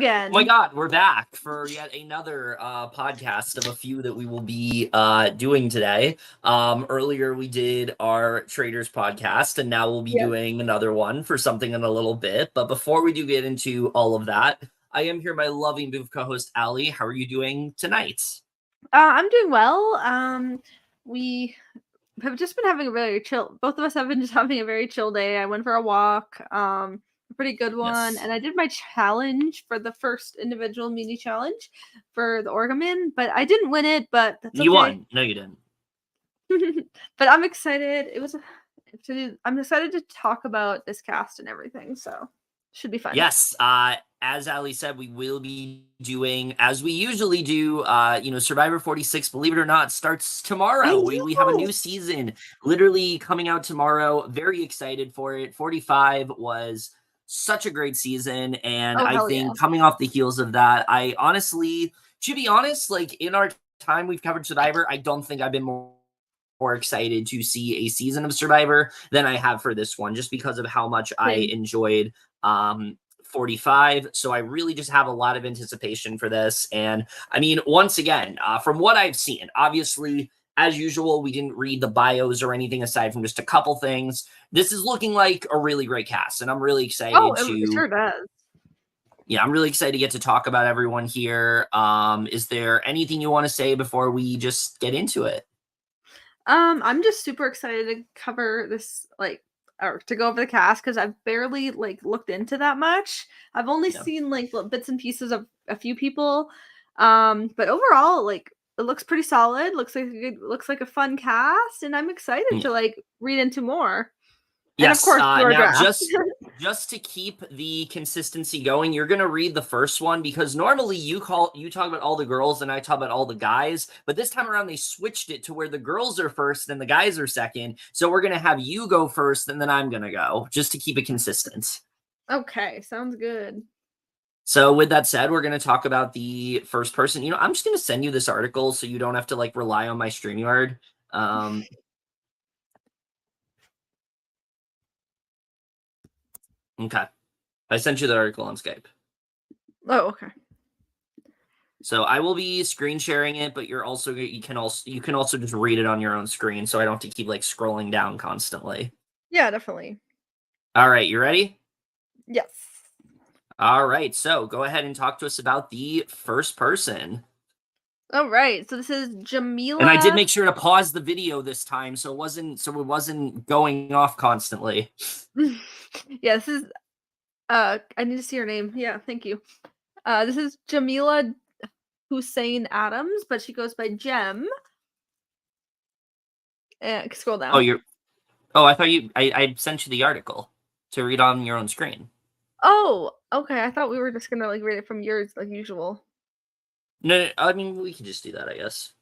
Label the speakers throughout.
Speaker 1: again.
Speaker 2: Oh my God, we're back for yet another podcast of a few that we will be doing today. Earlier we did our Traders podcast, and now we'll be doing another one for something in a little bit. But before we do get into all of that, I am here, my loving booth co-host, Allie. How are you doing tonight?
Speaker 1: I'm doing well. We have just been having a very chill. Both of us have been just having a very chill day. I went for a walk. A pretty good one, and I did my challenge for the first individual mini challenge for the Orgamin, but I didn't win it. But that's okay.
Speaker 2: You won. No, you didn't.
Speaker 1: But I'm excited. I'm excited to talk about this cast and everything. So should be fun.
Speaker 2: Yes. As Ali said, we will be doing, as we usually do, Survivor 46, believe it or not, starts tomorrow. We have a new season literally coming out tomorrow. Very excited for it. 45 was such a great season. And I think coming off the heels of that, I honestly, to be honest, like in our time we've covered Survivor, I don't think I've been more excited to see a season of Survivor than I have for this one, just because of how much I enjoyed 45. So I really just have a lot of anticipation for this. And I mean, once again, from what I've seen, obviously, as usual, we didn't read the bios or anything aside from just a couple things. This is looking like a really great cast, and I'm really excited
Speaker 1: it sure does.
Speaker 2: Yeah, I'm really excited to get to talk about everyone here. Is there anything you want to say before we just get into it?
Speaker 1: I'm just super excited to cover this, or to go over the cast, because I've barely looked into that much. I've only seen bits and pieces of a few people, but overall, it looks pretty solid. Looks like a fun cast, and I'm excited to read into more.
Speaker 2: Yes,
Speaker 1: and of course,
Speaker 2: now just to keep the consistency going, you're gonna read the first one, because normally you talk about all the girls and I talk about all the guys, but this time around they switched it to where the girls are first and the guys are second. So we're gonna have you go first and then I'm gonna go, just to keep it consistent.
Speaker 1: Okay, sounds good.
Speaker 2: So with that said, we're gonna talk about the first person. I'm just gonna send you this article so you don't have to rely on my StreamYard. Okay. I sent you the article on Skype.
Speaker 1: Oh, okay.
Speaker 2: So I will be screen sharing it, but you can also just read it on your own screen, so I don't have to keep scrolling down constantly.
Speaker 1: Yeah, definitely.
Speaker 2: All right, you ready?
Speaker 1: Yes.
Speaker 2: All right, so go ahead and talk to us about the first person.
Speaker 1: All right, so this is Jamila.
Speaker 2: And I did make sure to pause the video this time, so it wasn't going off constantly.
Speaker 1: Yeah, this is I need to see her name. Yeah, thank you. This is Jamila Hussein Adams, but she goes by Jem. Scroll down.
Speaker 2: I thought I sent you the article to read on your own screen.
Speaker 1: Oh, okay. I thought we were just gonna read it from yours like usual.
Speaker 2: No, I mean we can just do that, I guess.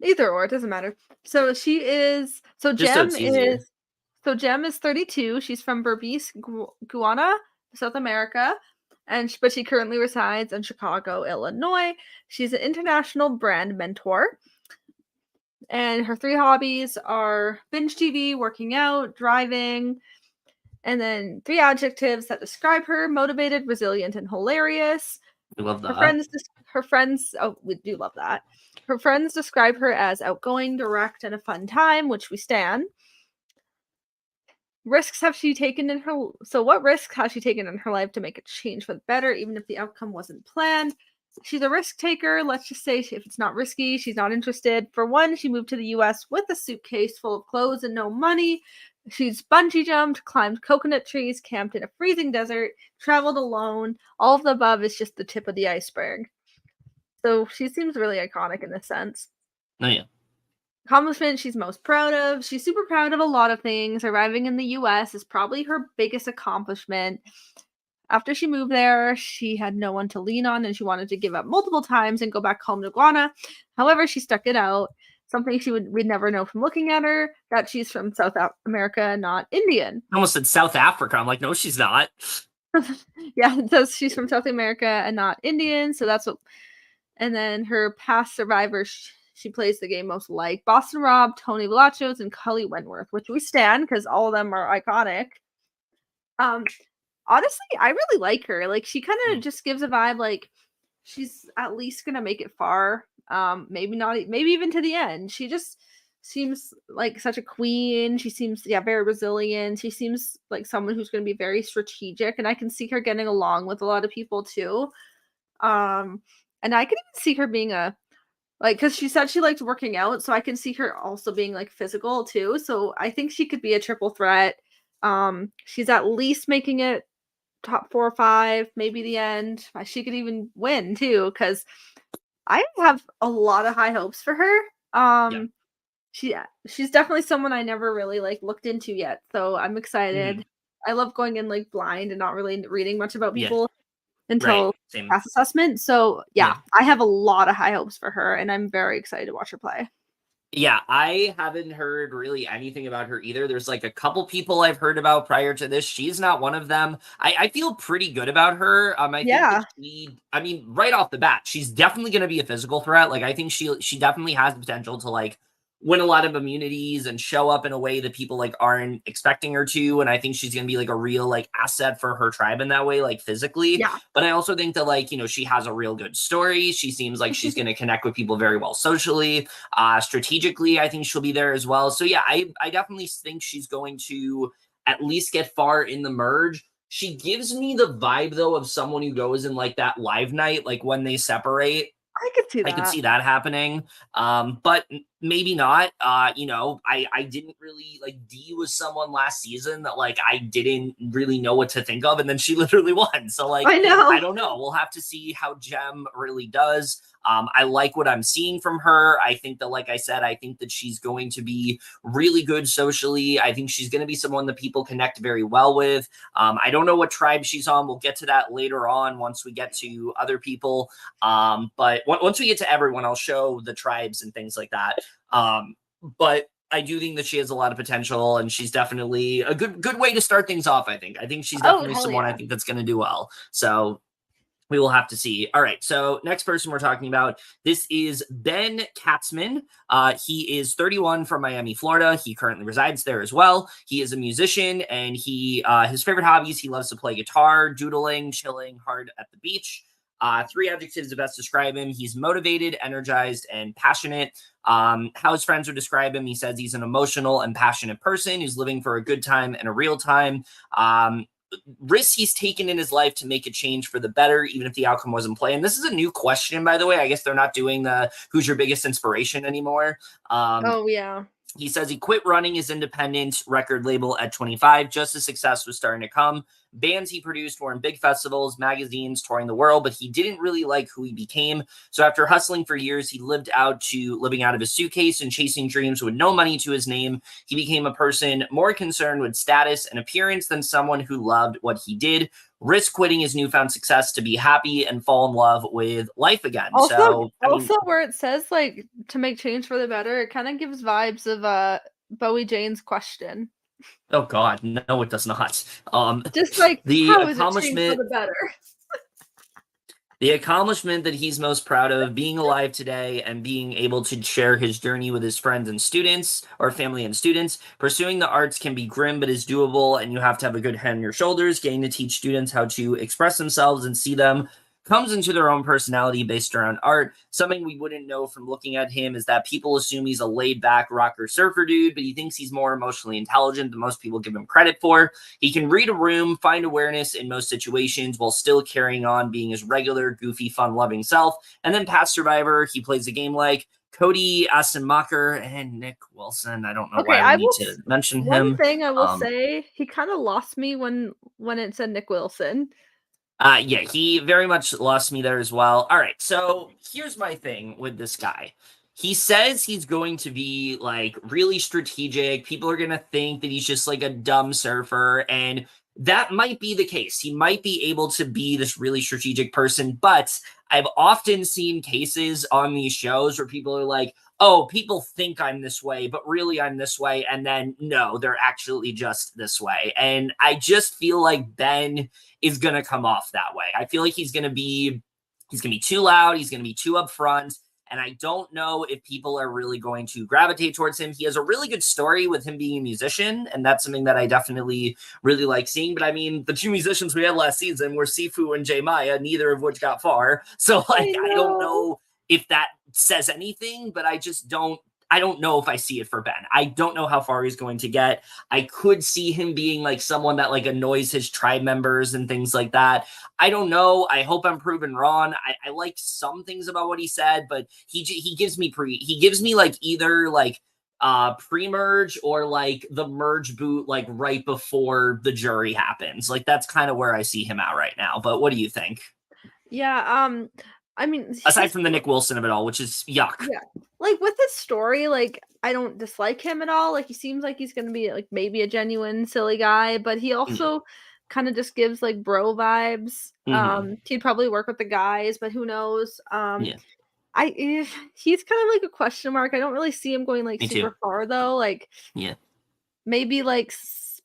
Speaker 1: Either or, it doesn't matter. So she is. So Jem is. So Jem is 32. She's from Berbice, Guyana, South America, but she currently resides in Chicago, Illinois. She's an international brand mentor, and her 3 hobbies are binge TV, working out, driving, and then 3 adjectives that describe her: motivated, resilient, and hilarious.
Speaker 2: We love that.
Speaker 1: Her friends. Oh, we do love that. Her friends describe her as outgoing, direct, and a fun time, which we stan. What risks has she taken in her life to make a change for the better, even if the outcome wasn't planned? She's a risk taker. Let's just say if it's not risky, she's not interested. For one, she moved to the US with a suitcase full of clothes and no money. She's bungee jumped, climbed coconut trees, camped in a freezing desert, traveled alone. All of the above is just the tip of the iceberg. So she seems really iconic in this sense.
Speaker 2: Oh, yeah.
Speaker 1: Accomplishment she's most proud of. She's super proud of a lot of things. Arriving in the US is probably her biggest accomplishment. After she moved there, she had no one to lean on, and she wanted to give up multiple times and go back home to Guyana. However, she stuck it out. Something we'd never know from looking at her, that she's from South America, not Indian.
Speaker 2: I almost said South Africa. I'm like, no, she's not.
Speaker 1: Yeah, it says she's from South America and not Indian, so that's what. And then her past survivors, she plays the game most like Boston Rob, Tony Velachos, and Cully Wentworth, which we stand because all of them are iconic. honestly, I really like her. Like, she kind of
Speaker 2: Mm.
Speaker 1: just gives a vibe like she's at least gonna make it far. Maybe not, maybe even to the end. She just seems like such a queen. She seems, yeah, very resilient. She seems like someone who's gonna be very strategic, and I can see her getting along with a lot of people too. Um, and I can even see her being a like, because she said she liked working out, so I can see her also being, like, physical too, so I think she could be a triple threat. She's at least making it top 4 or 5, maybe the end. She could even win too, because I have a lot of high hopes for her.
Speaker 2: Yeah.
Speaker 1: She's definitely someone I never really, like, looked into yet, so I'm
Speaker 2: Mhm.
Speaker 1: excited. I love going in, like, blind and not really reading much about
Speaker 2: Yeah.
Speaker 1: people
Speaker 2: Right.
Speaker 1: until
Speaker 2: Same.
Speaker 1: class assessment, so, yeah,
Speaker 2: Yeah.
Speaker 1: I have a lot of high hopes for her, and I'm very excited to watch her play.
Speaker 2: Yeah, I haven't heard really anything about her either. There's like a couple people I've heard about prior to this. She's not one of them. I feel pretty good about her. I think that
Speaker 1: Yeah.
Speaker 2: I mean, right off the bat, she's definitely going to be a physical threat. Like, I think she definitely has the potential to like win a lot of immunities and show up in a way that people like aren't expecting her to. And I think she's going to be like a real like asset for her tribe in that way, like physically.
Speaker 1: Yeah.
Speaker 2: But I also think that like, she has a real good story. She seems like she's going to connect with people very well socially. Strategically, I think she'll be there as well. So yeah, I definitely think she's going to at least get far in the merge. She gives me the vibe though of someone who goes in like that live night, like when they separate.
Speaker 1: I could see
Speaker 2: I could
Speaker 1: that.
Speaker 2: see that happening. But maybe not. I didn't really like D was someone last season that like I didn't really know what to think of, and then she literally won. So like
Speaker 1: I
Speaker 2: I
Speaker 1: know.
Speaker 2: don't know. We'll have to see how Jem really does. I like what I'm seeing from her. I think that, like I said, I think that she's going to be really good socially. I think she's going to be someone that people connect very well with. I don't know what tribe she's on. We'll get to that later on once we get to other people. But once we get to everyone, I'll show the tribes and things like that. But I do think that she has a lot of potential, and she's definitely a good way to start things off. I think she's
Speaker 1: Oh,
Speaker 2: definitely
Speaker 1: hell
Speaker 2: someone I
Speaker 1: yeah.
Speaker 2: think that's going to do well. So we will have to see. All right. So next person we're talking about, this is Ben Katzman. He is 31 from Miami, Florida. He currently resides there as well. He is a musician, and his favorite hobbies, he loves to play guitar, doodling, chilling hard at the beach. Three adjectives to best describe him: he's motivated, energized, and passionate. How his friends would describe him: he says he's an emotional and passionate person who's living for a good time and a real time. Risks he's taken in his life to make a change for the better, even if the outcome wasn't planned. This is a new question, by the way. I guess they're not doing the who's your biggest inspiration anymore.
Speaker 1: Oh, yeah.
Speaker 2: He says he quit running his independent record label at 25 just as success was starting to come. Bands he produced were in big festivals, magazines, touring the world, but he didn't really like who he became. So after hustling for years, he living out of his suitcase and chasing dreams with no money to his name. He became a person more concerned with status and appearance than someone who loved what he did. Risk quitting his newfound success to be happy and fall in love with life again.
Speaker 1: Also
Speaker 2: So, I mean,
Speaker 1: also where it says, like, to make change for the better, it kinda gives vibes of, Bowie Jane's Question.
Speaker 2: oh God, no, it does not.
Speaker 1: Just like,
Speaker 2: The
Speaker 1: "How is it change for
Speaker 2: accomplishment
Speaker 1: the better?"
Speaker 2: The accomplishment that he's most proud of, being alive today and being able to share his journey with his friends and students, or family and students. Pursuing the arts can be grim, but is doable, and you have to have a good head on your shoulders. Getting to teach students how to express themselves and see them comes into their own personality based around art. Something we wouldn't know from looking at him is that people assume he's a laid back rocker surfer dude, but he thinks he's more emotionally intelligent than most people give him credit for. He can read a room, find awareness in most situations while still carrying on being his regular, goofy, fun-loving self. And then past Survivor, he plays a game like Cody Asenmacher and Nick Wilson. I don't know
Speaker 1: Okay,
Speaker 2: why we need to mention
Speaker 1: one
Speaker 2: him.
Speaker 1: thing I will
Speaker 2: Um,
Speaker 1: say, he kinda lost me when it said Nick Wilson.
Speaker 2: yeah, he very much lost me there as well. All right, so here's my thing with this guy. He says he's going to be like really strategic. People are going to think that he's just like a dumb surfer, and that might be the case. He might be able to be this really strategic person, but I've often seen cases on these shows where people are like, oh, people think I'm this way, but really I'm this way. And then no, they're actually just this way. And I just feel like Ben is going to come off that way. I feel like he's going to be too loud. He's going to be too upfront. and I don't know if people are really going to gravitate towards him. He has a really good story with him being a musician, and that's something that I definitely really like seeing. But I mean, the two musicians we had last season were Sifu and J Maya, neither of which got far. So like, I don't know if that says anything, but I don't know if I see it for Ben. I don't know how far he's going to get. I could see him being like someone that like annoys his tribe members and things like that. I don't know. I hope I'm proven wrong. I like some things about what he said, but he gives me like either like pre-merge or like the merge boot like right before the jury happens. Like that's kind of where I see him at right now. But what do you think?
Speaker 1: Yeah, I mean,
Speaker 2: Aside from the Nick Wilson of it all, which is yuck.
Speaker 1: Yeah. Like with his story, like I don't dislike him at all. Like he seems like he's gonna be like maybe a genuine silly guy, but he also kind of just gives like bro vibes. He'd probably work with the guys, but who knows? He's kind of like a question mark. I don't really see him going like super far though. Like maybe like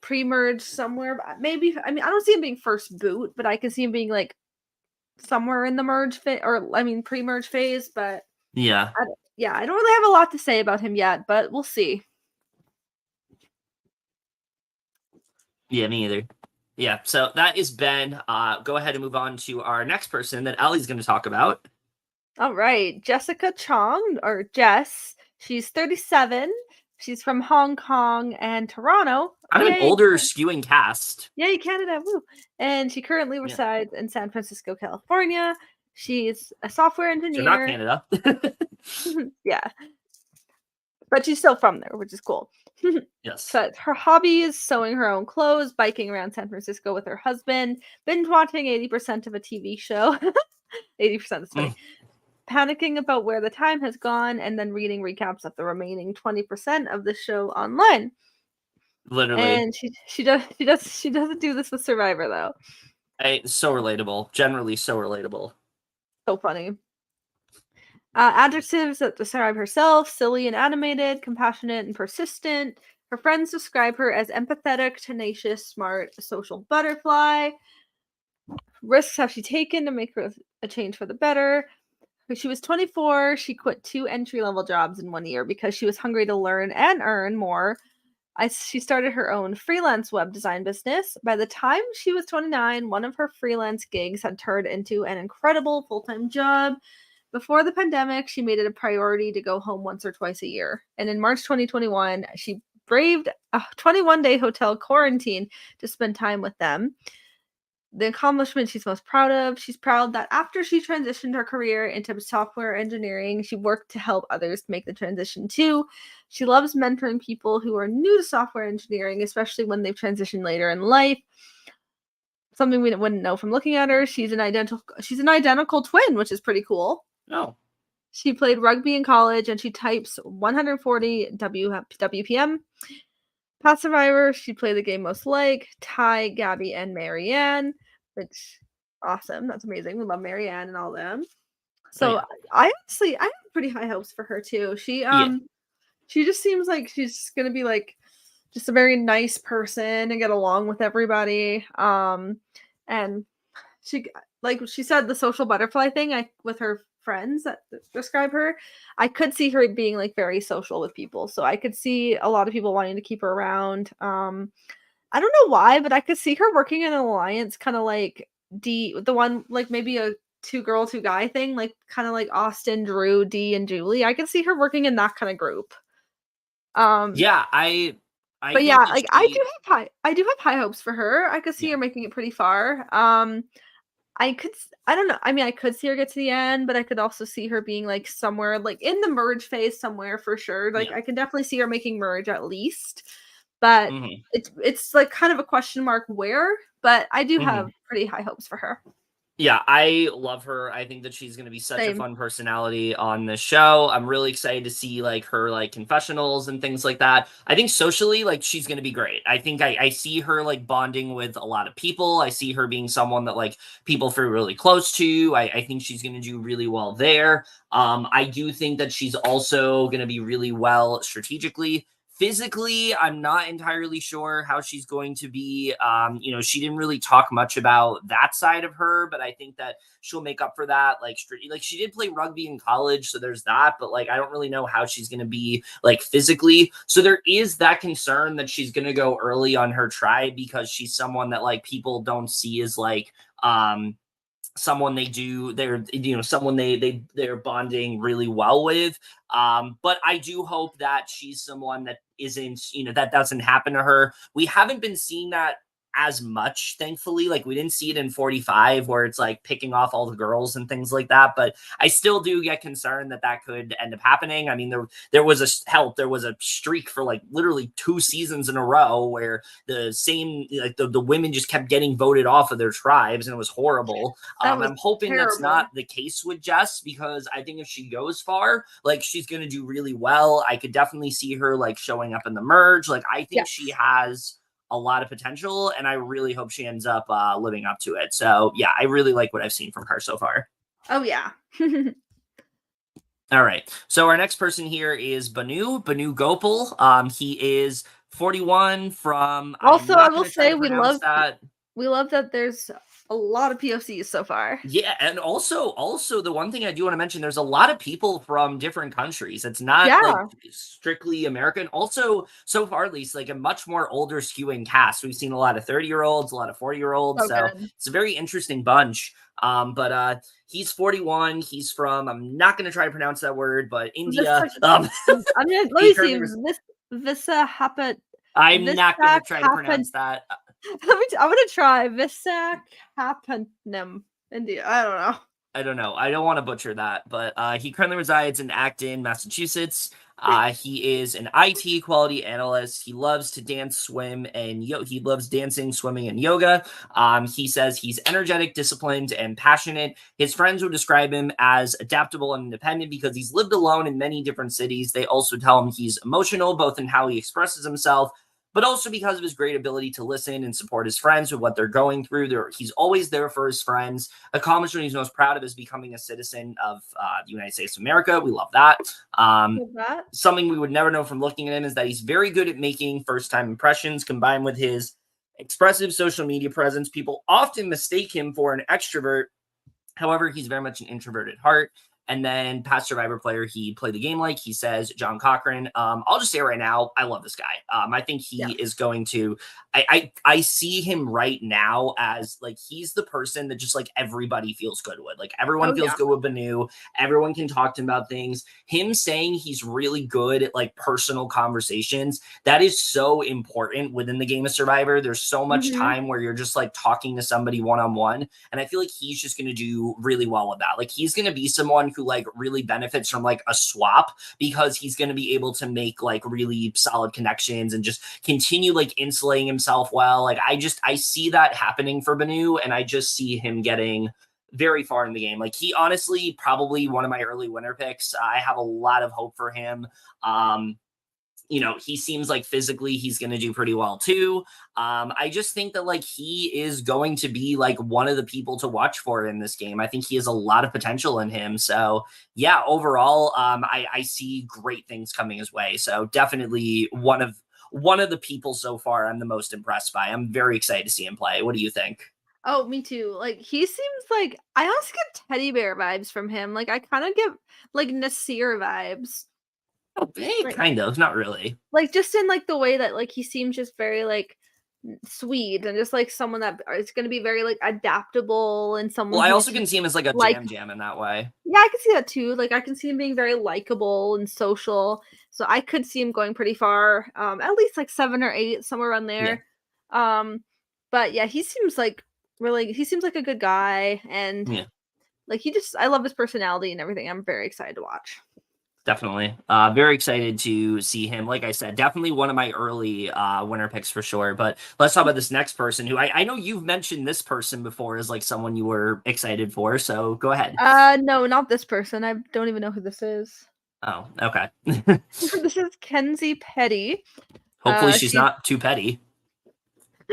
Speaker 1: pre-merge somewhere. Maybe I mean I don't see him being first boot, but I can see him being like somewhere in the merge phase, or I mean pre-merge phase, but
Speaker 2: yeah.
Speaker 1: I don't really have a lot to say about him yet, but we'll see.
Speaker 2: Yeah, me either. Yeah, so that is Ben. Go ahead and move on to our next person that Allie's going to talk about.
Speaker 1: All right, Jessica Chong, or Jess. She's 37. She's from Hong Kong and Toronto.
Speaker 2: I'm an older skewing cast.
Speaker 1: Yay, Canada, woo! And she currently resides in San Francisco, California. She's a software engineer.
Speaker 2: So not Canada.
Speaker 1: Yeah. But she's still from there, which is cool.
Speaker 2: Yes.
Speaker 1: But her hobby is sewing her own clothes, biking around San Francisco with her husband, binge watching 80% of a TV show. 80% is funny. Panicking about where the time has gone, and then reading recaps of the remaining 20% of the show online.
Speaker 2: Literally.
Speaker 1: And she doesn't do this with Survivor though.
Speaker 2: So relatable. Generally so relatable.
Speaker 1: So funny. Adjectives that describe herself: silly and animated, compassionate and persistent. Her friends describe her as empathetic, tenacious, smart, a social butterfly. Risks have she taken to make her a change for the better? When she was 24, she quit 2 entry-level jobs in 1 year because she was hungry to learn and earn more. She started her own freelance web design business. By the time she was 29, one of her freelance gigs had turned into an incredible full-time job. Before the pandemic, she made it a priority to go home once or twice a year. And in March 2021, she braved a 21-day hotel quarantine to spend time with them. The accomplishment she's most proud of: she's proud that after she transitioned her career into software engineering, she worked to help others make the transition too. She loves mentoring people who are new to software engineering, especially when they've transitioned later in life. Something we wouldn't know from looking at her: she's an identical twin, which is pretty cool.
Speaker 2: Oh.
Speaker 1: She played rugby in college, and she types 140 WPM. Past Survivor, she played the game most like Ty, Gabby, and Marianne, which awesome. That's amazing. We love Marianne and all them. So I have pretty high hopes for her too. She just seems like she's gonna be like just a very nice person and get along with everybody. And she, like she said, the social butterfly thing, with her friends that describe her, I could see her being like very social with people. So I could see a lot of people wanting to keep her around. I don't know why, but I could see her working in an alliance, kind of like the one, like maybe a 2-girl, 2-guy thing, like kind of like Austin, Drew, Dee, and Julie. I could see her working in that kind of group.
Speaker 2: Yeah,
Speaker 1: but yeah, like I do have high hopes for her. I could see her making it pretty far. I don't know. I mean, I could see her get to the end, but I could also see her being like somewhere like in the merge phase somewhere for sure. Like I can definitely see her making merge at least. But it's like kind of a question mark where, but I do have pretty high hopes for her.
Speaker 2: Yeah, I love her. I think that she's going to be such a fun personality on this show. I'm really excited to see like her like confessionals and things like that. I think socially, like she's going to be great. I think I see her like bonding with a lot of people. I see her being someone that like people feel really close to. I think she's going to do really well there. I do think that she's also going to be really well strategically Physically, I'm not entirely sure how she's going to be. She didn't really talk much about that side of her, but I think that she'll make up for that. Like she did play rugby in college, so there's that. But like, I don't really know how she's going to be like physically. So there is that concern that she's going to go early on her try because she's someone that like people don't see as like someone they're bonding really well with. But I do hope that she's someone that isn't, that doesn't happen to her. We haven't been seeing that as much, thankfully. Like we didn't see it in 45 where it's like picking off all the girls and things like that, but I still do get concerned that that could end up happening. I mean, there was a streak for like literally 2 seasons in a row where the same, like the women just kept getting voted off of their tribes, and it was horrible.
Speaker 1: That was
Speaker 2: I'm hoping that's
Speaker 1: terrible.
Speaker 2: not the case with Jess, because I think if she goes far, like she's going to do really well. I could definitely see her like showing up in the merge. Like I think she
Speaker 1: Yes.
Speaker 2: has a lot of potential, and I really hope she ends up living up to it. So yeah, I really like what I've seen from her so far.
Speaker 1: Oh yeah.
Speaker 2: All right. So our next person here is Banu Gopal. He is 41 from, I'm
Speaker 1: Also, I
Speaker 2: not
Speaker 1: will
Speaker 2: going to try
Speaker 1: say
Speaker 2: to pronounce that.
Speaker 1: we love that there's a lot of POCs so far.
Speaker 2: Yeah, and also the one thing I do want to mention, there's a lot of people from different countries. It's not like
Speaker 1: Yeah.
Speaker 2: strictly American. Also, so far at least, like a much more older skewing cast. We've seen a lot of 30-year-olds, a lot of 40-year-olds.
Speaker 1: So
Speaker 2: So
Speaker 1: good.
Speaker 2: it's a very interesting bunch. But he's 41. He's from, I'm not going to try to pronounce that word, but India.
Speaker 1: Visa I'm gonna let
Speaker 2: He
Speaker 1: me see.
Speaker 2: currently was.
Speaker 1: Visa Hapa
Speaker 2: I'm not going to
Speaker 1: Visa
Speaker 2: try to
Speaker 1: Hapan
Speaker 2: pronounce that.
Speaker 1: I'm gonna try Visakhapatnam, India. I don't know.
Speaker 2: I don't know. I don't want to butcher that, but he currently resides in Acton, Massachusetts. He is an IT quality analyst. He loves to dance, swim, and he loves dancing, swimming, and yoga. He says he's energetic, disciplined, and passionate. His friends would describe him as adaptable and independent because he's lived alone in many different cities. They also tell him he's emotional, both in how he expresses himself, but also because of his great ability to listen and support his friends with what they're going through. He's always there for his friends. Accomplishment he's most proud of is becoming a citizen of the United States of America. We love that.
Speaker 1: Love that.
Speaker 2: Something we would never know from looking at him is that he's very good at making first-time impressions, combined with his expressive social media presence. People often mistake him for an extrovert. However, he's very much an introvert at heart. And then past Survivor player he played the game like, he says, John Cochran. I'll just say right now, I love this guy. I think he
Speaker 1: Yeah.
Speaker 2: is going to, I see him right now as like, he's the person that just like everybody feels good with. Like everyone
Speaker 1: Oh
Speaker 2: feels
Speaker 1: yeah.
Speaker 2: good with Banu. Everyone can talk to him about things. Him saying he's really good at like personal conversations, that is so important within the game of Survivor. There's so much
Speaker 1: Hmm.
Speaker 2: time where you're just like talking to somebody one-on-one. And I feel like he's just going to do really well with that. Like he's going to be someone who like really benefits from like a swap, because he's going to be able to make like really solid connections and just continue like insulating himself well. Like I see that happening for Banu, and I just see him getting very far in the game. Like he honestly probably one of my early winner picks. I have a lot of hope for him. Um, he seems like physically he's going to do pretty well too. I just think that like he is going to be like one of the people to watch for in this game. I think he has a lot of potential in him. So yeah, overall, I see great things coming his way. So definitely one of the people so far I'm the most impressed by. I'm very excited to see him play. What do you think?
Speaker 1: Oh, me too. Like he seems like I also get teddy bear vibes from him. Like I kind of get like Nasir vibes.
Speaker 2: Oh,
Speaker 1: Like
Speaker 2: kind of, not really.
Speaker 1: just in like the way that like he seems just very like sweet and just like someone that is going to be very like adaptable and
Speaker 2: Well,
Speaker 1: someone
Speaker 2: I
Speaker 1: who's
Speaker 2: also can
Speaker 1: just
Speaker 2: see him as like a
Speaker 1: like
Speaker 2: jam in that way.
Speaker 1: yeah, I can see that too. Like I can see him being very likable and social. So I could see him going pretty far. At least like 7 or 8 somewhere around
Speaker 2: Yeah.
Speaker 1: there. Um but yeah, he seems like he seems like a good guy and
Speaker 2: Yeah.
Speaker 1: like he just I love his personality and everything. I'm very excited to watch.
Speaker 2: Definitely. Very excited to see him. Like I said, definitely one of my early winner picks for sure. But let's talk about this next person who I know you've mentioned this person before as like someone you were excited for. So go ahead.
Speaker 1: No, not this person. I don't even know who this is.
Speaker 2: Oh, okay.
Speaker 1: This is Kenzie Petty.
Speaker 2: Hopefully she's
Speaker 1: She's
Speaker 2: not too petty.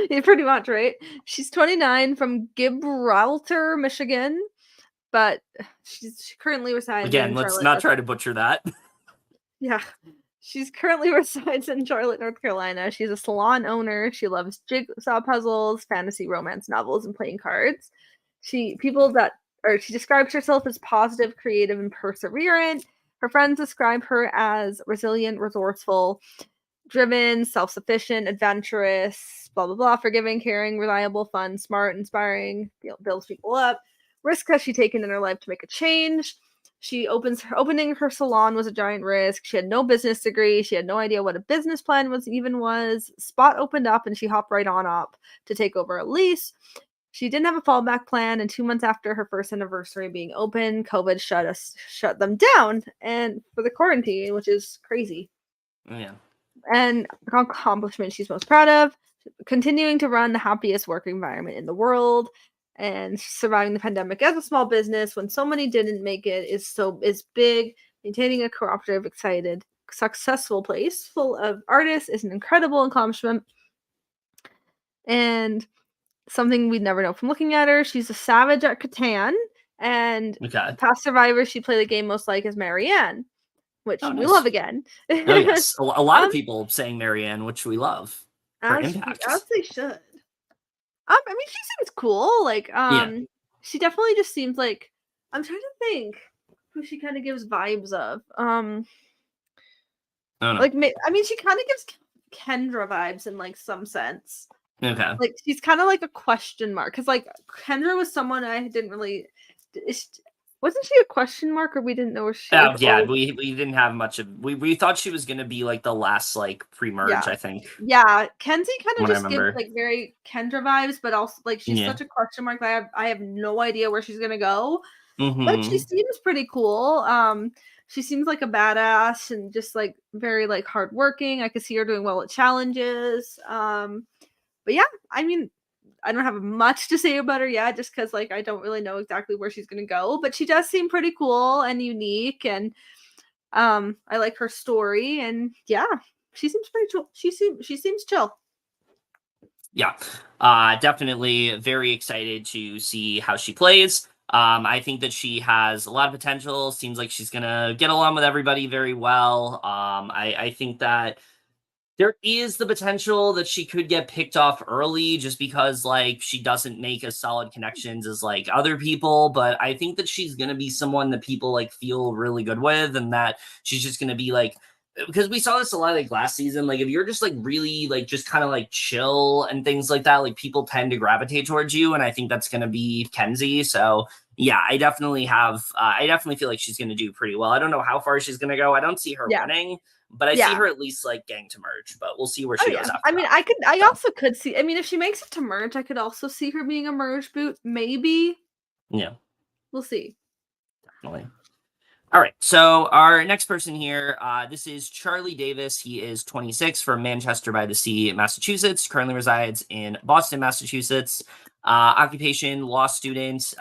Speaker 1: yeah, pretty much, right? She's 29 from Gibraltar, Michigan, but she currently resides
Speaker 2: Again,
Speaker 1: in
Speaker 2: let's
Speaker 1: Charlotte.
Speaker 2: not try to butcher that.
Speaker 1: Yeah. She's currently resides in Charlotte, North Carolina. She's a salon owner. She loves jigsaw puzzles, fantasy romance novels, and playing cards. She describes herself as positive, creative, and perseverant. Her friends describe her as resilient, resourceful, driven, self-sufficient, adventurous, blah blah blah, forgiving, caring, reliable, fun, smart, inspiring, builds people up. Risk has she taken in her life to make a change? Opening her salon was a giant risk. She had no business degree. She had no idea what a business plan was. Spot opened up and she hopped right on up to take over a lease. She didn't have a fallback plan, and 2 months after her first anniversary being open, COVID shut them down and for the quarantine, which is crazy.
Speaker 2: Yeah.
Speaker 1: And accomplishment she's most proud of, continuing to run the happiest work environment in the world, and surviving the pandemic as a small business when so many didn't make it is big. Maintaining a cooperative, excited, successful place full of artists is an incredible accomplishment. And something we'd never know from looking at her, she's a savage at Catan, and past survivors she played the game most like is Marianne, which we love again.
Speaker 2: Oh yes, a lot of people saying Marianne, which we love. Her impact.
Speaker 1: As they should. I mean, she seems cool. Like, she definitely just seems like, I'm trying to think who she kind of gives vibes of. Like, I mean, she kind of gives Kendra vibes in like some sense.
Speaker 2: Okay.
Speaker 1: Like, she's kind of like a question mark, because like Kendra was someone I didn't really. Wasn't she a question mark, or we didn't know where she?
Speaker 2: We didn't have much of. We thought she was gonna be like the last like pre-merge. I think.
Speaker 1: Yeah, Kenzie kind of just gives like very Kendra vibes, but also like she's such a question mark that I have no idea where she's gonna go. But she seems pretty cool. She seems like a badass and just like very like hardworking. I could see her doing well at challenges. But yeah, I mean, I don't have much to say about her yet, just because like I don't really know exactly where she's gonna go. But she does seem pretty cool and unique, and I like her story, and yeah, she seems pretty chill. She seems chill.
Speaker 2: Yeah, definitely very excited to see how she plays. I think that she has a lot of potential. Seems like she's gonna get along with everybody very well. I think that there is the potential that she could get picked off early just because like she doesn't make as solid connections as like other people, but I think that she's going to be someone that people like feel really good with, and that she's just going to be like, because we saw this a lot like last season, like if you're just like really like just kind of like chill and things like that, like people tend to gravitate towards you, and I think that's going to be Kenzie. So yeah, I definitely feel like she's going to do pretty well. I don't know how far she's going to go. I don't see her winning, but I see her at least like getting to merge, but we'll see where she goes after.
Speaker 1: I mean, I also could see, I mean, if she makes it to merge, I could also see her being a merge boot, maybe.
Speaker 2: Yeah.
Speaker 1: We'll see.
Speaker 2: Definitely. All right, so our next person here, this is Charlie Davis. He is 26 from Manchester by the Sea, Massachusetts. Currently resides in Boston, Massachusetts. Occupation, law student.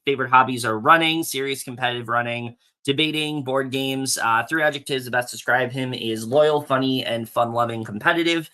Speaker 2: Favorite hobbies are running, serious competitive running, debating, board games. 3 adjectives that best describe him is loyal, funny, and fun-loving competitive.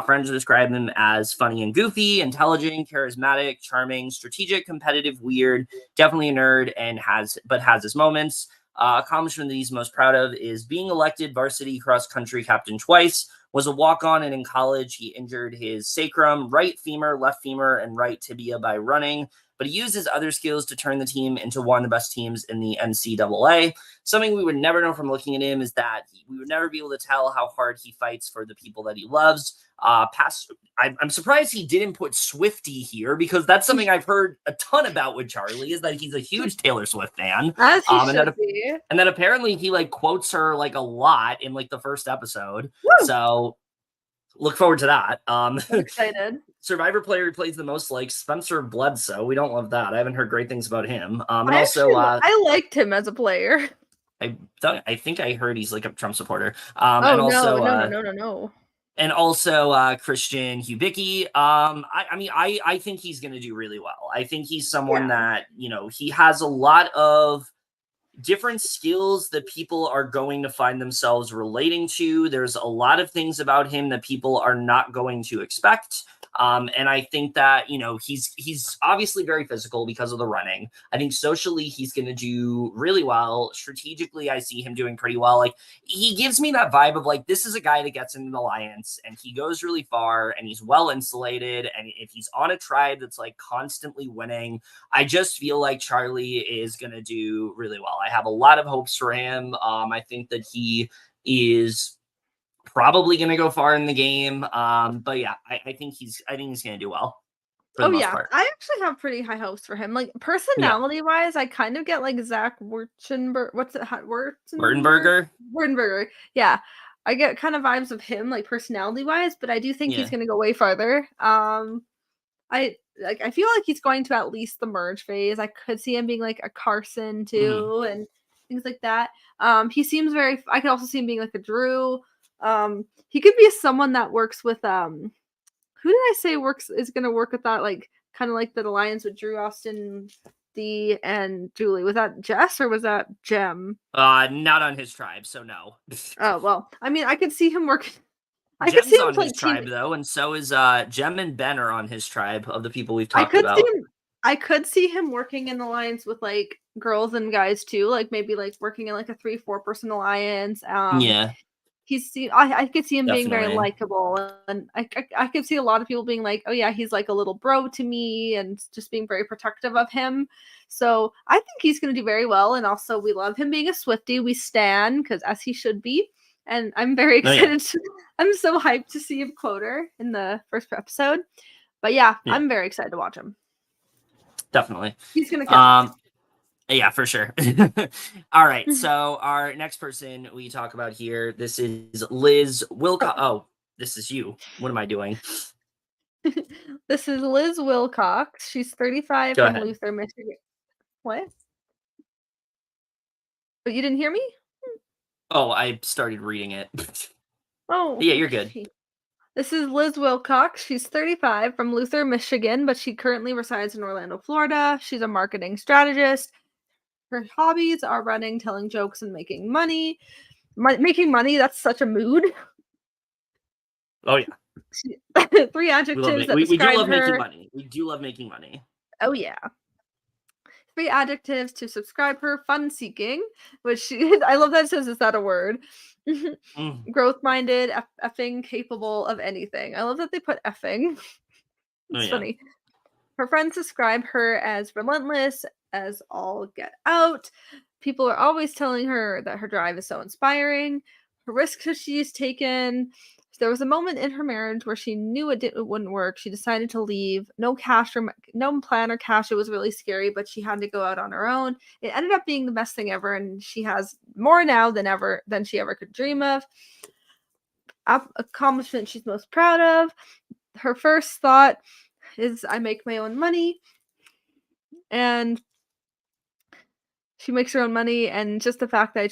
Speaker 2: Friends describe him as funny and goofy, intelligent, charismatic, charming, strategic, competitive, weird, definitely a nerd, and has his moments. Accomplishment that he's most proud of is being elected varsity cross-country captain twice. Was a walk-on, and in college he injured his sacrum, right femur, left femur, and right tibia by running, but he used his other skills to turn the team into one of the best teams in the NCAA. Something we would never know from looking at him is that we would never be able to tell how hard he fights for the people that he loves. I'm surprised he didn't put Swiftie here, because that's something I've heard a ton about with Charlie, is that he's a huge Taylor Swift fan.
Speaker 1: As he should be.
Speaker 2: And then apparently he like quotes her like a lot in like the first episode. Woo! So look forward to that. I'm
Speaker 1: excited.
Speaker 2: Survivor player who plays the most, like Spencer Bledsoe. We don't love that. I haven't heard great things about him. And
Speaker 1: I liked him as a player.
Speaker 2: I think I heard he's like a Trump supporter.
Speaker 1: No.
Speaker 2: And also Christian Hubicki. I think he's going to do really well. I think he's someone that, you know, he has a lot of different skills that people are going to find themselves relating to. There's a lot of things about him that people are not going to expect. And I think that, he's obviously very physical because of the running. I think socially he's going to do really well. Strategically, I see him doing pretty well. Like, he gives me that vibe of like, this is a guy that gets in an alliance and he goes really far and he's well insulated. And if he's on a tribe that's like constantly winning, I just feel like Charlie is going to do really well. I have a lot of hopes for him. I think that he is probably going to go far in the game. But yeah, I think he's going to do well for the
Speaker 1: Oh
Speaker 2: most
Speaker 1: yeah,
Speaker 2: part.
Speaker 1: I actually have pretty high hopes for him. Like
Speaker 2: Yeah.
Speaker 1: personality wise, I kind of get like Zach Wurzenberg. What's it?
Speaker 2: Wurtenberger.
Speaker 1: Wurtenberger. Yeah, I get kind of vibes of him, like personality wise. But I do think he's
Speaker 2: Yeah.
Speaker 1: gonna go way farther. I feel like he's going to at least the merge phase. I could see him being like a Carson too, and things like that. He seems very. I could also see him being like a Drew. He could be someone that works with who did I say is going to work with that, like kind of like the alliance with Drew Austin, D, and Julie? Was that Jess or was that Jem?
Speaker 2: Not on his tribe, so no.
Speaker 1: Oh well, I mean, I could see him working. I could see
Speaker 2: Jem's
Speaker 1: him
Speaker 2: on his
Speaker 1: like
Speaker 2: tribe though, and so is Jem and Ben are on his tribe of the people we've
Speaker 1: I
Speaker 2: talked
Speaker 1: could see
Speaker 2: about.
Speaker 1: him. I could see him working in alliance with like girls and guys too, like maybe like working in like a 3-4 person alliance.
Speaker 2: Yeah,
Speaker 1: I could see him being very
Speaker 2: definitely.
Speaker 1: likable, and I could see a lot of people being like, oh yeah, he's like a little bro to me, and just being very protective of him. So I think he's going to do very well, and also we love him being a Swiftie. We stan because as he should be, and I'm very
Speaker 2: Oh yeah,
Speaker 1: excited. I'm so hyped to see him quoter in the first episode. But yeah,
Speaker 2: yeah,
Speaker 1: I'm very excited to watch him.
Speaker 2: definitely.
Speaker 1: He's gonna kill.
Speaker 2: Yeah, for sure. All right, so our next person we talk about here, this is Liz Wilcox. Oh, this is you. What am I doing?
Speaker 1: This is Liz Wilcox. She's 35
Speaker 2: Go
Speaker 1: from
Speaker 2: ahead.
Speaker 1: Luther, Michigan. What? But you didn't hear me?
Speaker 2: Oh, I started reading it.
Speaker 1: Oh,
Speaker 2: Yeah, you're good.
Speaker 1: okay. This is Liz Wilcox. She's 35 from Luther, Michigan, but she currently resides in Orlando, Florida. She's a marketing strategist. Her hobbies are running, telling jokes, and making money. Making money, that's such a mood.
Speaker 2: Oh yeah,
Speaker 1: 3 adjectives that
Speaker 2: we do
Speaker 1: describe
Speaker 2: love making
Speaker 1: her.
Speaker 2: money. We do love making money.
Speaker 1: Oh, yeah. 3 adjectives to describe her: fun seeking, which she, I love that it says, is that a word?
Speaker 2: Mm.
Speaker 1: Growth minded, effing capable of anything. I love that they put effing.
Speaker 2: Oh
Speaker 1: It's
Speaker 2: yeah,
Speaker 1: funny. Her friends describe her as relentless as all get out. People are always telling her that her drive is so inspiring. Her risks that she's taken. There was a moment in her marriage where she knew it wouldn't work. She decided to leave. No cash or no plan or cash. It was really scary, but she had to go out on her own. It ended up being the best thing ever, and she has more now than she ever could dream of. Accomplishment she's most proud of. Her first thought is, I make my own money, and she makes her own money, and just the fact that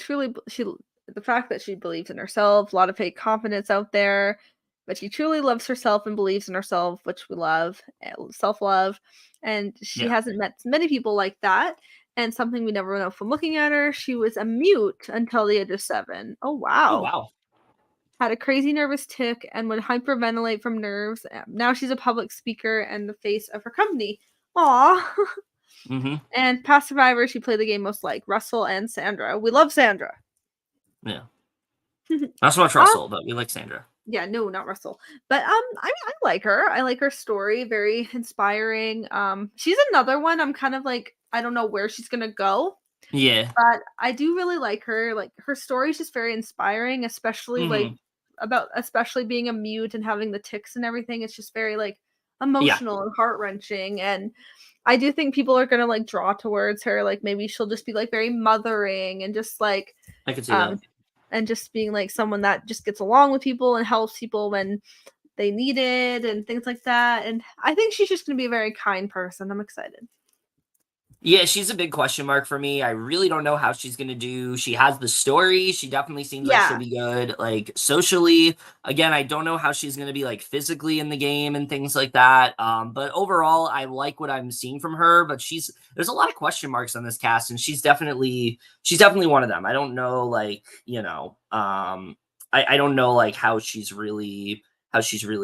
Speaker 1: the fact that she believes in herself, a lot of fake confidence out there, but she truly loves herself and believes in herself, which we love, self-love, and she
Speaker 2: yeah.
Speaker 1: hasn't met many people like that. And something we never know from looking at her, she was a mute until the age of 7. Oh
Speaker 2: Oh
Speaker 1: wow.
Speaker 2: wow.
Speaker 1: Had a crazy nervous tic and would hyperventilate from nerves. Now she's a public speaker and the face of her company. Aw.
Speaker 2: Mm-hmm.
Speaker 1: And past survivor, she played the game most like Russell and Sandra. We love Sandra.
Speaker 2: Yeah. Not so much
Speaker 1: uh,
Speaker 2: Russell, but we like Sandra.
Speaker 1: yeah, no, not Russell. But I like her. I like her story, very inspiring. She's another one I'm kind of like, I don't know where she's gonna go,
Speaker 2: Yeah.
Speaker 1: but I do really like her. Like her story is just very inspiring, especially
Speaker 2: Mm-hmm.
Speaker 1: especially being a mute and having the tics and everything. It's just very like
Speaker 2: Yeah.
Speaker 1: emotional and heart wrenching, and I do think people are gonna like draw towards her. Like maybe she'll just be like very mothering and just like
Speaker 2: I could see that.
Speaker 1: um and just being like someone that just gets along with people and helps people when they need it and things like that. And I think she's just gonna be a very kind person. I'm excited.
Speaker 2: Yeah, she's a big question mark for me. I really don't know how she's gonna do. She has the story. She definitely seems like she'll
Speaker 1: Yeah.
Speaker 2: be good. Like socially, again, I don't know how she's gonna be like physically in the game and things like that. But overall, I like what I'm seeing from her. But there's a lot of question marks on this cast, and she's definitely one of them. I don't know, like, I don't know like how she's really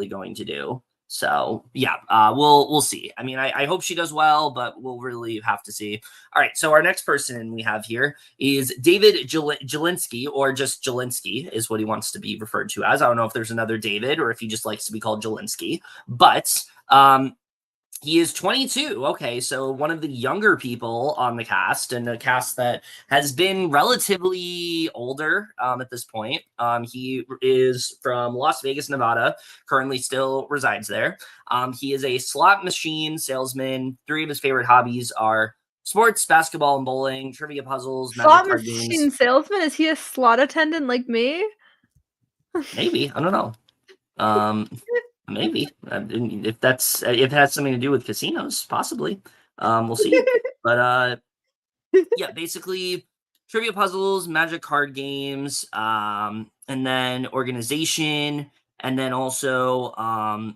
Speaker 2: going to do. So yeah, we'll see. I mean, I hope she does well, but we'll really have to see. All right, so our next person we have here is David Jelinski, or just Jelinski is what he wants to be referred to as. I don't know if there's another David or if he just likes to be called Jelinski, but he is 22. Okay, so one of the younger people on the cast, and a cast that has been relatively older at this point. He is from Las Vegas, Nevada, currently still resides there. He is a slot machine salesman. Three of his favorite hobbies are sports, basketball, and bowling, trivia puzzles, magic
Speaker 1: Slot
Speaker 2: card
Speaker 1: machine
Speaker 2: games.
Speaker 1: salesman? Is he a slot attendant like me?
Speaker 2: Maybe, I don't know. Maybe if it has something to do with casinos, possibly. We'll see. But yeah, basically trivia puzzles, magic card games, and then organization, and then also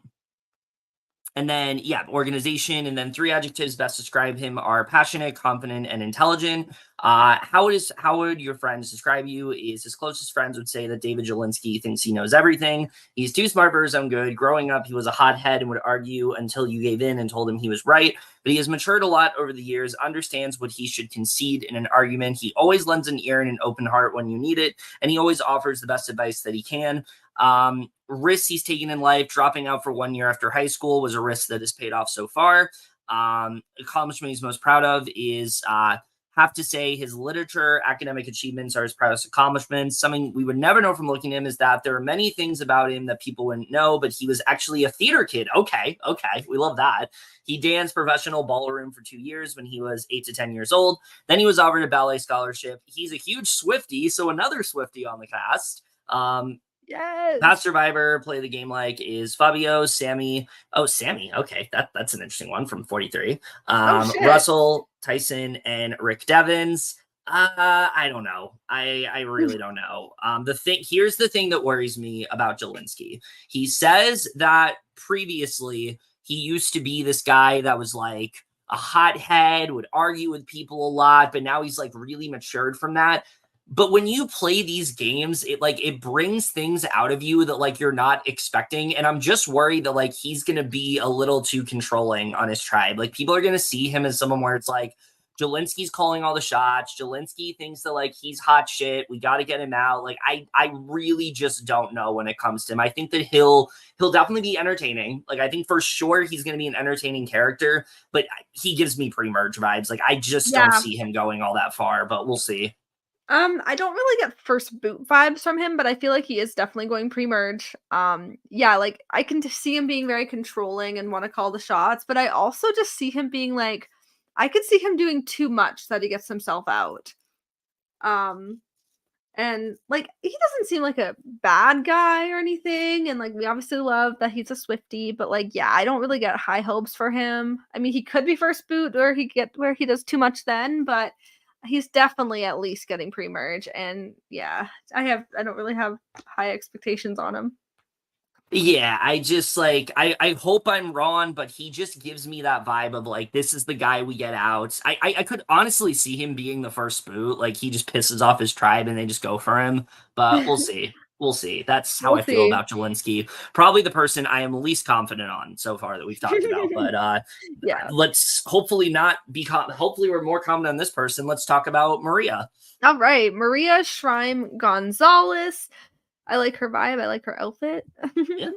Speaker 2: organization, and then three adjectives best describe him are passionate, confident, and intelligent. How would your friends describe you? Is his closest friends would say that David Jelinski thinks he knows everything. He's too smart for his own good. Growing up, he was a hothead and would argue until you gave in and told him he was right. But he has matured a lot over the years, understands what he should concede in an argument. He always lends an ear and an open heart when you need it, and he always offers the best advice that he can. Risks he's taken in life, dropping out for 1 year after high school was a risk that has paid off so far. Accomplishment he's most proud of is have to say his literature academic achievements are his proudest accomplishments. Something we would never know from looking at him is that there are many things about him that people wouldn't know, but he was actually a theater kid. Okay, we love that. He danced professional ballroom for 2 years when he was 8 to 10 years old. Then he was offered a ballet scholarship. He's a huge Swiftie, so another Swiftie on the cast.
Speaker 1: Yes.
Speaker 2: Past survivor, play the game like is Fabio, Sammy. Oh, Sammy. Okay, that's an interesting one from 43.
Speaker 1: Shit.
Speaker 2: Russell, Tyson, and Rick Devens. I don't know. I really don't know. Here's the thing that worries me about Jelinski. He says that previously he used to be this guy that was like a hothead, would argue with people a lot, but now he's like really matured from that. But when you play these games, it brings things out of you that like you're not expecting. And I'm just worried that like he's gonna be a little too controlling on his tribe. Like people are gonna see him as someone where it's like Jelinski's calling all the shots. Jelinski thinks that like he's hot shit. We got to get him out. Like I really just don't know when it comes to him. I think that he'll definitely be entertaining. Like I think for sure he's gonna be an entertaining character, but he gives me pre-merge vibes. Like I just don't see him going all that far, but we'll see.
Speaker 1: I don't really get first boot vibes from him, but I feel like he is definitely going pre-merge. Yeah, like I can just see him being very controlling and want to call the shots, but I also just see him being like, I could see him doing too much that he gets himself out. And like he doesn't seem like a bad guy or anything, and like we obviously love that he's a Swiftie, but like yeah, I don't really get high hopes for him. I mean, he could be first boot or where he does too much then, but he's definitely at least getting pre-merge, and yeah, I don't really have high expectations on him.
Speaker 2: Yeah, I just like I hope I'm wrong, but he just gives me that vibe of like this is the guy we get out. I could honestly see him being the first boot. Like he just pisses off his tribe and they just go for him. But we'll see. We'll see. That's how
Speaker 1: We'll
Speaker 2: I feel
Speaker 1: see.
Speaker 2: about Jelinski. Probably the person I am least confident on so far that we've talked about. But
Speaker 1: Yeah.
Speaker 2: let's hopefully not be hopefully we're more confident on this person. Let's talk about Maria.
Speaker 1: All right, Maria Shrime Gonzalez. I like her vibe. I like her outfit.
Speaker 2: Yeah,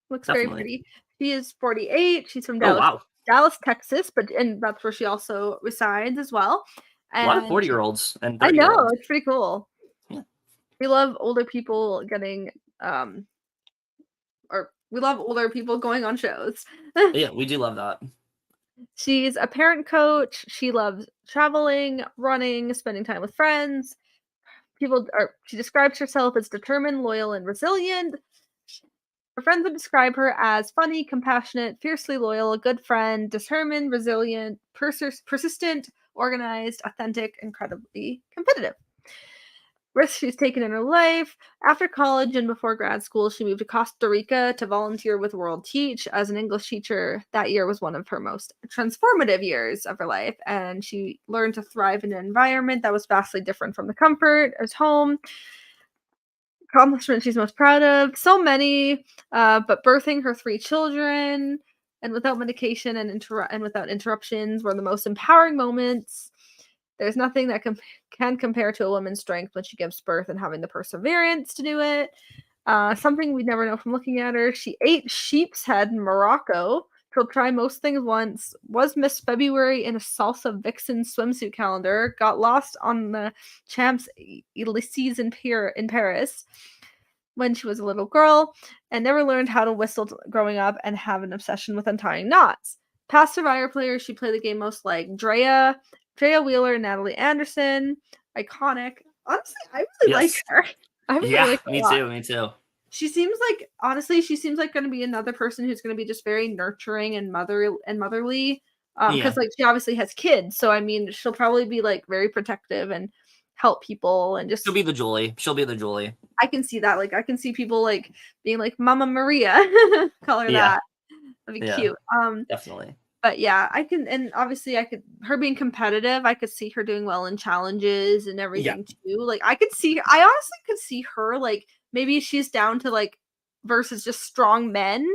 Speaker 1: Looks very
Speaker 2: definitely.
Speaker 1: pretty. She is 48. She's from
Speaker 2: Oh wow.
Speaker 1: Dallas, Texas, and that's where she also resides as well.
Speaker 2: A lot of
Speaker 1: And
Speaker 2: 40-year-olds and
Speaker 1: I know
Speaker 2: 30-year-olds.
Speaker 1: it's pretty cool.
Speaker 2: Yeah.
Speaker 1: We love older people getting or we love older people going on shows.
Speaker 2: Yeah, we do love that.
Speaker 1: She's a parent coach. She loves traveling, running, spending time with friends. She describes herself as determined, loyal, and resilient. Her friends would describe her as funny, compassionate, fiercely loyal, a good friend, determined, resilient, persistent, organized, authentic, incredibly competitive. Risks she's taken in her life. After college and before grad school, she moved to Costa Rica to volunteer with World Teach as an English teacher. That year was one of her most transformative years of her life, and she learned to thrive in an environment that was vastly different from the comfort of home. accomplishments she's most proud of. So many, but birthing her 3 children and without medication and without interruptions were the most empowering moments. There's nothing that can compare to a woman's strength when she gives birth and having the perseverance to do it. Something we'd never know from looking at her. She ate sheep's head in Morocco. She'll try most things once. Was Miss February in a salsa vixen swimsuit calendar. Got lost on the Champs Elysees in Paris when she was a little girl, and never learned how to whistle growing up and have an obsession with untying knots. Past Survivor players she played the game most like Drea Wheeler, Natalie Anderson. Iconic. Honestly, I really like
Speaker 2: Yes.
Speaker 1: her. I really
Speaker 2: Yeah,
Speaker 1: like her a
Speaker 2: me
Speaker 1: lot.
Speaker 2: too, me too.
Speaker 1: She seems like honestly, she seems like gonna be another person who's gonna be just very nurturing and motherly.
Speaker 2: Yeah.
Speaker 1: Because like she obviously has kids, so I mean she'll probably be like very protective and help people and
Speaker 2: She'll
Speaker 1: just
Speaker 2: be the Julie. She'll be the Julie.
Speaker 1: I can see that. Like I can see people like being like Mama Maria, call her
Speaker 2: Yeah.
Speaker 1: that. That'd be
Speaker 2: Yeah.
Speaker 1: cute.
Speaker 2: Definitely.
Speaker 1: But yeah, I can and obviously I could her being competitive, I could see her doing well in challenges and
Speaker 2: Yeah.
Speaker 1: everything too. Like I honestly could see her like maybe she's down to like versus just strong men,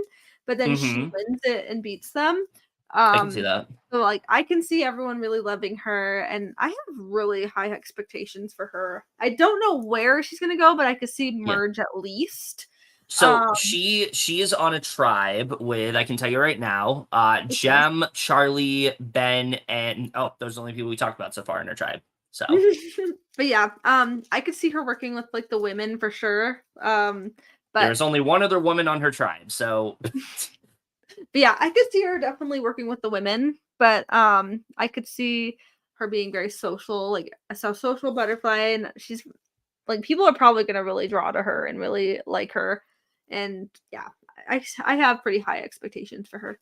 Speaker 1: but then she
Speaker 2: Mhm.
Speaker 1: wins it and beats them.
Speaker 2: I can see
Speaker 1: Um
Speaker 2: that.
Speaker 1: so like I can see everyone really loving her and I have really high expectations for her. I don't know where she's gonna go, but I could see
Speaker 2: Yeah.
Speaker 1: merge at least.
Speaker 2: So
Speaker 1: Um
Speaker 2: she is on a tribe with, I can tell you right now,
Speaker 1: okay.
Speaker 2: Jem, Charlie, Ben, and oh, those are the only people we talked about so far in her tribe. So
Speaker 1: But yeah, I could see her working with like the women for sure. But
Speaker 2: there's only one other woman on her tribe. So
Speaker 1: yeah, I could see her definitely working with the women. But I could see her being very social, like a social butterfly, and she's like people are probably gonna really draw to her and really like her. And yeah, I have pretty high expectations for her.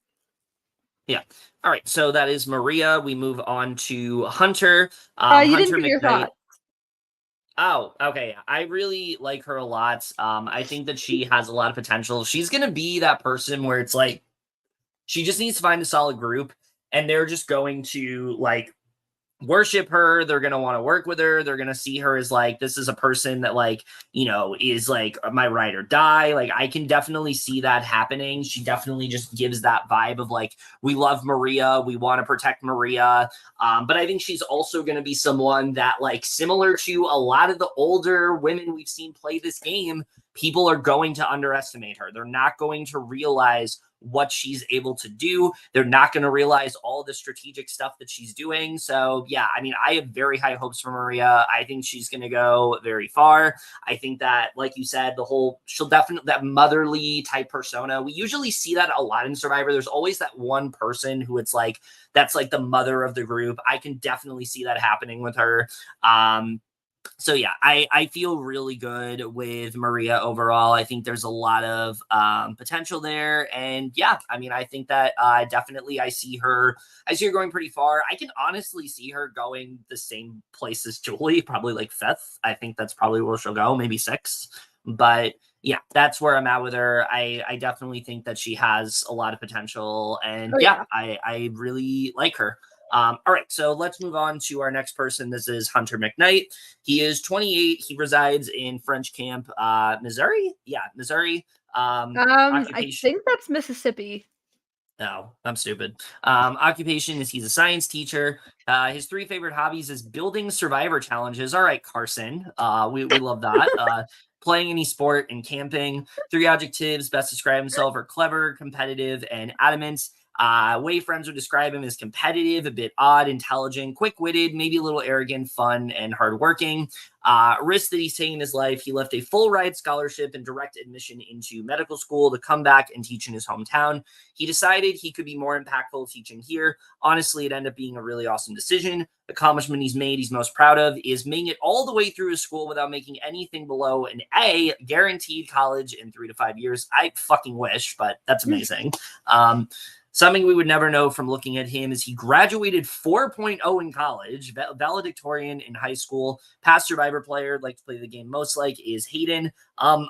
Speaker 2: yeah. All right. So that is Maria. We move on to Hunter.
Speaker 1: You didn't
Speaker 2: Hunter
Speaker 1: give your
Speaker 2: McKnight.
Speaker 1: thoughts.
Speaker 2: Oh, okay. I really like her a lot. I think that she has a lot of potential. She's gonna be that person where it's like she just needs to find a solid group, and they're just going to like worship her. They're going to want to work with her. They're going to see her as like, this is a person that like, is like my ride or die. Like I can definitely see that happening. She definitely just gives that vibe of like, we love Maria. We want to protect Maria. But I think she's also going to be someone that like, similar to a lot of the older women we've seen play this game, people are going to underestimate her. They're not going to realize what she's able to do. They're not going to realize all the strategic stuff that she's doing. So, yeah, I mean, I have very high hopes for Maria. I think she's going to go very far. I think that, like you said, she'll definitely, that motherly type persona. We usually see that a lot in Survivor. There's always that one person who it's like, that's like the mother of the group. I can definitely see that happening with her. So yeah, I feel really good with Maria overall. I think there's a lot of potential there, and yeah, I mean, I think that definitely I see her going pretty far. I can honestly see her going the same place as Julie, probably like fifth. I think that's probably where she'll go, maybe sixth. But yeah, that's where I'm at with her. I definitely think that she has a lot of potential, and
Speaker 1: Oh
Speaker 2: yeah,
Speaker 1: yeah.
Speaker 2: I really like her. All right, so let's move on to our next person. This is Hunter McKnight. He is 28. He resides in French Camp, Missouri. Yeah, Missouri.
Speaker 1: I
Speaker 2: Occupation.
Speaker 1: think that's Mississippi.
Speaker 2: No, I'm stupid. Occupation is he's a science teacher. His three favorite hobbies is building survivor challenges. All right, Carson. We love that. Playing any sport and camping. Three adjectives best describe himself are clever, competitive, and adamant. Way friends would describe him as competitive, a bit odd, intelligent, quick-witted, maybe a little arrogant, fun, and hardworking. Risk that he's taking in his life. He left a full ride scholarship and direct admission into medical school to come back and teach in his hometown. He decided he could be more impactful teaching here. Honestly, it ended up being a really awesome decision. Accomplishment he's made, he's most proud of, is making it all the way through his school without making anything below an A, guaranteed college in 3 to 5 years. I fucking wish, but that's amazing. Something we would never know from looking at him is he graduated 4.0 in college, valedictorian in high school, past Survivor player, like to play the game most like, is Hayden. I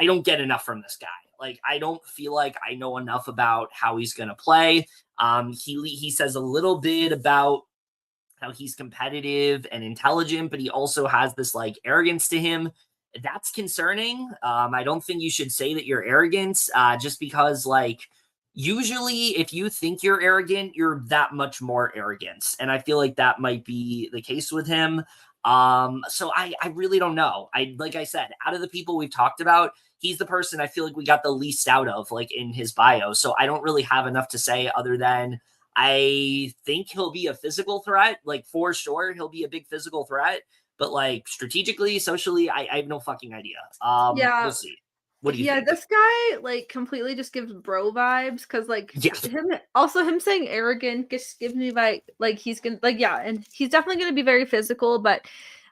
Speaker 2: don't get enough from this guy. Like, I don't feel like I know enough about how he's going to play. He says a little bit about how he's competitive and intelligent, but he also has this like arrogance to him. that's concerning. I don't think you should say that you're arrogant, just because, like, usually if you think you're arrogant, you're that much more arrogant. And I feel like that might be the case with him. So I really don't know. Like I said, out of the people we've talked about, he's the person I feel like we got the least out of, like, in his bio. So I don't really have enough to say other than I think he'll be a physical threat. Like, for sure, he'll be a big physical threat. But, like, strategically, socially, I have no fucking idea. We'll
Speaker 1: Yeah.
Speaker 2: see. What do you
Speaker 1: Yeah,
Speaker 2: think?
Speaker 1: this guy, like, completely just gives bro vibes because, like,
Speaker 2: Yeah.
Speaker 1: him saying arrogant just gives me, like, he's gonna, like, yeah, and he's definitely gonna be very physical, but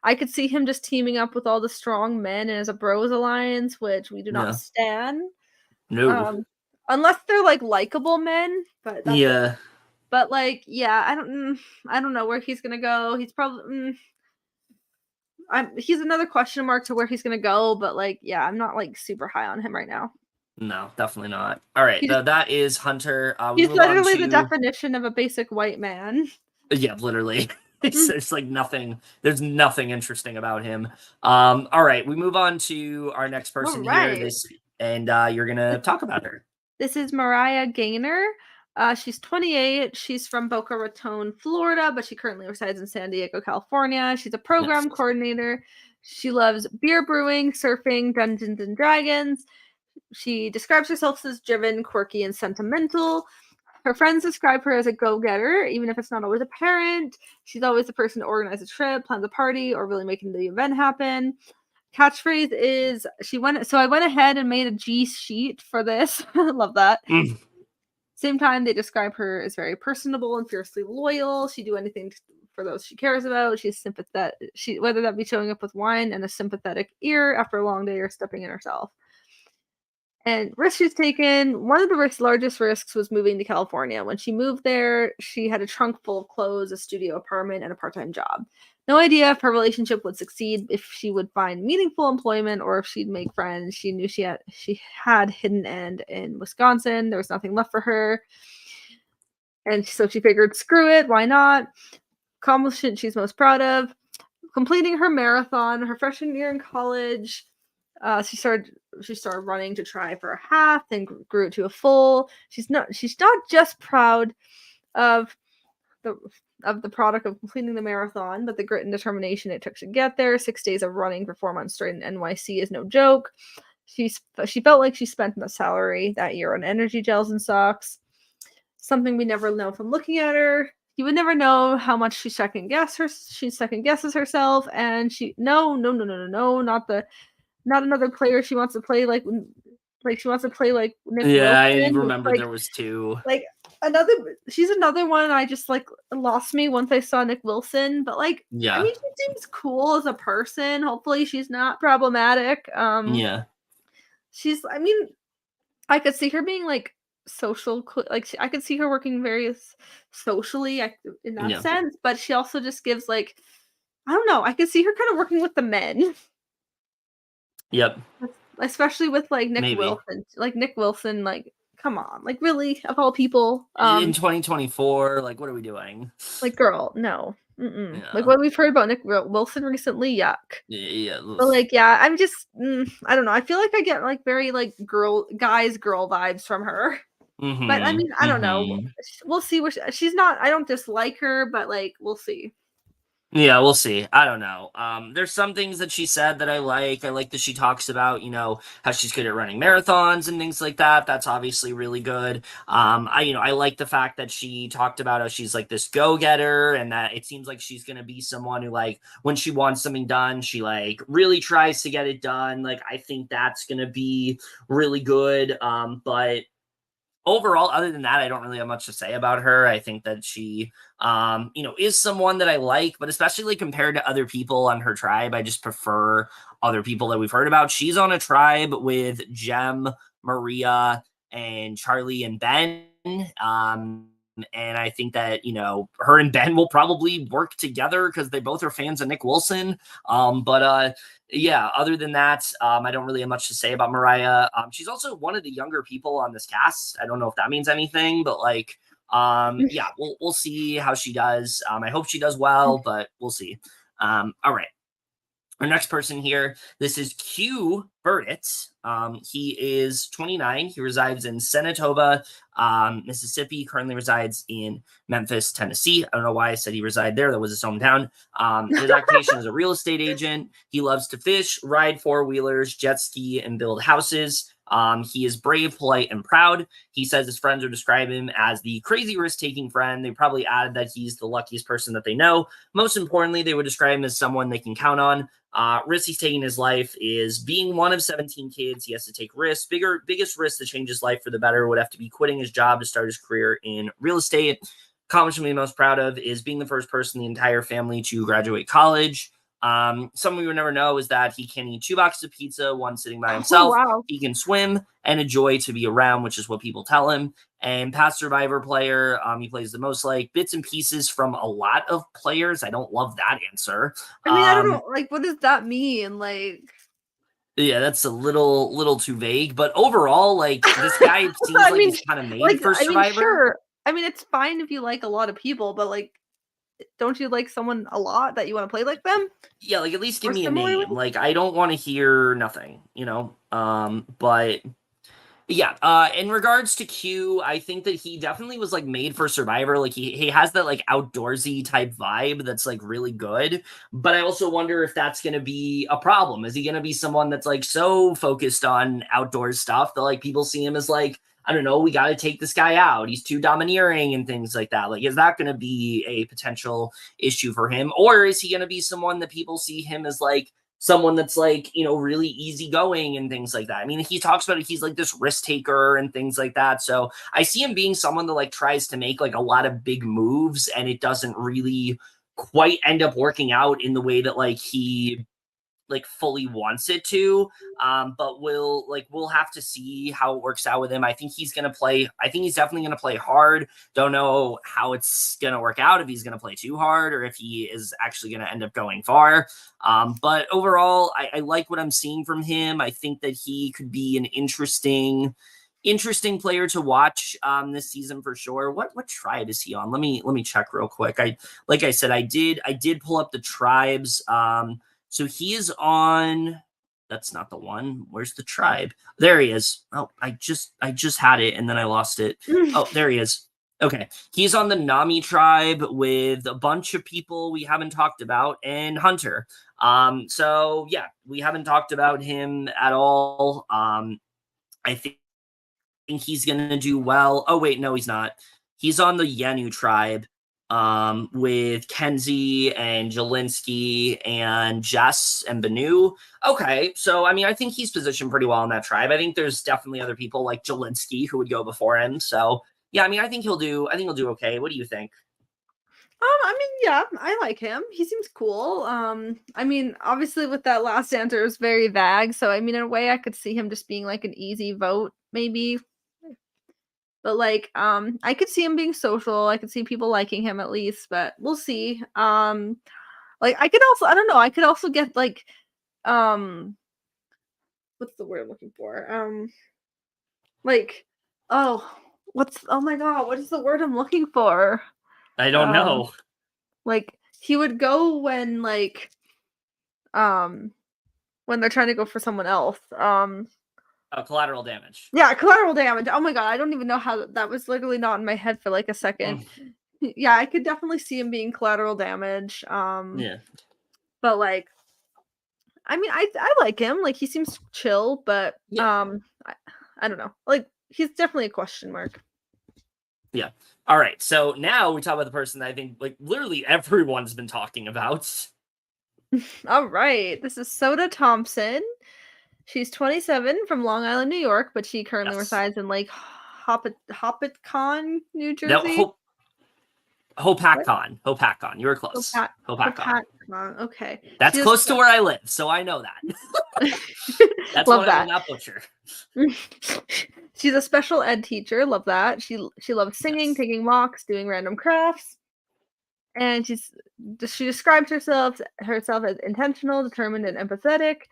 Speaker 1: I could see him just teaming up with all the strong men and as a bros alliance, which we do not
Speaker 2: No.
Speaker 1: stand.
Speaker 2: No.
Speaker 1: Unless they're, like, likable men, but that's it.
Speaker 2: Yeah.
Speaker 1: But, like, yeah, I don't know where he's gonna go. He's probably he's another question mark to where he's gonna go, but, like, yeah, I'm not, like, super high on him right now.
Speaker 2: No, definitely not. All right.
Speaker 1: He's
Speaker 2: That is Hunter. We
Speaker 1: he's
Speaker 2: move on
Speaker 1: literally the
Speaker 2: to,
Speaker 1: definition of a basic white man.
Speaker 2: yeah, literally. It's,
Speaker 1: Mm.
Speaker 2: it's like nothing. There's nothing interesting about him. All right. We move on to our next
Speaker 1: All
Speaker 2: person here.
Speaker 1: right.
Speaker 2: And you're going to talk about her.
Speaker 1: This is Mariah Gaynor. She's 28. She's from Boca Raton, Florida, but she currently resides in San Diego, California. She's a
Speaker 2: Yes.
Speaker 1: program coordinator. She loves beer brewing, surfing, Dungeons and Dragons. She describes herself as driven, quirky, and sentimental. Her friends describe her as a go-getter, even if it's not always apparent. She's always the person to organize a trip, plan the party, or really making the event happen. Catchphrase is I went ahead and made a G sheet for this. I love that.
Speaker 2: Mm.
Speaker 1: Same time, they describe her as very personable and fiercely loyal. She'd do anything for those she cares about. She's sympathetic. Whether that be showing up with wine and a sympathetic ear after a long day or stepping in herself. And risks she's taken, one of the largest risks was moving to California. When she moved there, she had a trunk full of clothes, a studio apartment, and a part-time job. No idea if her relationship would succeed, if she would find meaningful employment, or if she'd make friends. She knew she had hidden end in Wisconsin. There was nothing left for her. And so she figured, screw it, why not? Accomplishment she's most proud of. Completing her marathon, her freshman year in college. She started running to try for a half, then grew it to a full. She's not just proud of the the product of completing the marathon, but the grit and determination it took to get there. 6 days of running for 4 months straight in NYC is no joke. She felt like she spent the salary that year on energy gels and socks. Something we never know from looking at her. You would never know how much she second guesses herself, and no, not another player she wants to play like she wants to play like Nick
Speaker 2: Yeah,
Speaker 1: Wilson.
Speaker 2: I
Speaker 1: It's
Speaker 2: remember there was two.
Speaker 1: like another she's another one I just like lost me once I saw Nick Wilson, but like I
Speaker 2: Yeah.
Speaker 1: mean she seems cool as a person. Hopefully she's not problematic.
Speaker 2: Yeah.
Speaker 1: She's I mean I could see her being like I could see her working very socially in that
Speaker 2: Yeah.
Speaker 1: sense, but she also just gives like I don't know, I could see her kind of working with the men.
Speaker 2: Yep.
Speaker 1: Especially with, like, Nick
Speaker 2: Maybe.
Speaker 1: Wilson. Like, Nick Wilson, like, come on, like, really? Of all people?
Speaker 2: In 2024, like, what are we doing?
Speaker 1: Like, girl, no. Mm-mm. Like,
Speaker 2: Yeah.
Speaker 1: what we've heard about Nick Wilson recently, yuck.
Speaker 2: Yeah.
Speaker 1: But, like, yeah, I'm just I don't know, I feel like I get, like, very, like, girl vibes from her. But, I
Speaker 2: Mm-hmm.
Speaker 1: mean, I don't know.
Speaker 2: Mm-hmm.
Speaker 1: We'll see where she's not I don't dislike her, but, like, we'll see.
Speaker 2: Yeah, we'll see. I don't know. There's some things that she said that I like. I like that she talks about, how she's good at running marathons and things like that. That's obviously really good. I like the fact that she talked about how she's like this go-getter and that it seems like she's gonna be someone who, like, when she wants something done, she like really tries to get it done. Like, I think that's gonna be really good. But overall, other than that, I don't really have much to say about her. I think that she, is someone that I like, but especially like compared to other people on her tribe, I just prefer other people that we've heard about. She's on a tribe with Jem, Maria, and Charlie and Ben. And I think that, her and Ben will probably work together because they both are fans of Nick Wilson. But yeah, other than that, I don't really have much to say about Mariah. She's also one of the younger people on this cast. I don't know if that means anything, but like, yeah, we'll see how she does. I hope she does well, but we'll see. All right. Our next person here, this is Q Burdett. He is 29. He resides in Senatobah, Mississippi. Currently resides in Memphis, Tennessee. I don't know why I said he resided there. That was his hometown. His occupation is a real estate agent. He loves to fish, ride four-wheelers, jet ski, and build houses. He is brave, polite, and proud. He says his friends would describe him as the crazy risk-taking friend. They probably added that he's the luckiest person that they know. Most importantly, they would describe him as someone they can count on. Risks he's taking in his life is being one of 17 kids. He has to take risks. Biggest risk to change his life for the better would have to be quitting his job to start his career in real estate. Accomplishment he's most proud of is being the first person in the entire family to graduate college. Something we would never know is that he can eat 2 boxes of pizza, one sitting by himself.
Speaker 1: Oh, wow.
Speaker 2: He can swim and a joy to be around, which is what people tell him. And past Survivor player, he plays the most like bits and pieces from a lot of players. I don't love that answer.
Speaker 1: I mean, I don't know. Like, what does that mean? Like,
Speaker 2: yeah, that's a little too vague. But overall, like this guy seems like he's kind of made for Survivor.
Speaker 1: I mean, sure. I mean, it's fine if you like a lot of people, but like, don't you like someone a lot that you want to play like them?
Speaker 2: Yeah, like at least give me a name. Like I don't want to hear nothing, you know. But yeah, in regards to Q, I think that he definitely was like made for Survivor. Like he has that like outdoorsy type vibe that's like really good. But I also wonder if that's gonna be a problem. Is he gonna be someone that's like so focused on outdoor stuff that like people see him as like, I don't know, we got to take this guy out. He's too domineering and things like that. Like, is that going to be a potential issue for him? Or is he going to be someone that people see him as like someone that's like, you know, really easygoing and things like that? I mean, he talks about it. He's like this risk taker and things like that. So I see him being someone that like tries to make like a lot of big moves and it doesn't really quite end up working out in the way that like he like fully wants it to. But we'll have to see how it works out with him. I think he's definitely gonna play hard. Don't know how it's gonna work out, if he's gonna play too hard or if he is actually gonna end up going far. But overall, I like what I'm seeing from him. I think that he could be an interesting player to watch this season for sure. What tribe is he on? Let me check real quick. Like I said, I did pull up the tribes. So he is on, that's not the one. Where's the tribe? There he is. Oh, I just had it and then I lost it. Oh, there he is. Okay. He's on the Nami tribe with a bunch of people we haven't talked about and Hunter. So yeah, we haven't talked about him at all. I think he's going to do well. Oh wait, no, he's not. He's on the Yenu tribe. With Kenzie and Jelinski and Jess and Banu. Okay, so I mean, I think he's positioned pretty well in that tribe. I think there's definitely other people like Jelinski who would go before him. So yeah, I mean, I think he'll do okay. What do you think?
Speaker 1: I mean, yeah, I like him. He seems cool. I mean, obviously with that last answer, it was very vague. So I mean, in a way, I could see him just being like an easy vote, maybe. But like, I could see him being social. I could see people liking him at least, but we'll see. Like I could also, I don't know, I could also get like, what's the word I'm looking for? Like, oh, oh my god, what is the word I'm looking for?
Speaker 2: I don't know.
Speaker 1: Like he would go when like, when they're trying to go for someone else.
Speaker 2: Collateral damage.
Speaker 1: Yeah, collateral damage. Oh my god, I don't even know how that was literally not in my head for like a second. Yeah, I could definitely see him being collateral damage.
Speaker 2: Yeah.
Speaker 1: But like, I mean, I like him. Like he seems chill, but
Speaker 2: yeah.
Speaker 1: I don't know. Like he's definitely a question mark.
Speaker 2: Yeah. All right. So now we talk about the person that I think like literally everyone's been talking about.
Speaker 1: All right. This is Soda Thompson. She's 27 from Long Island, New York, but she currently resides in like Hopatcong, New Jersey.
Speaker 2: No, Hopatcong. You were close.
Speaker 1: Hopatcong. Okay.
Speaker 2: That's close to where I live, so I know that. That's
Speaker 1: Love
Speaker 2: what
Speaker 1: that.
Speaker 2: I will not butcher.
Speaker 1: She's a special ed teacher. Love that. She loves singing, taking walks, doing random crafts. And she describes herself as intentional, determined, and empathetic.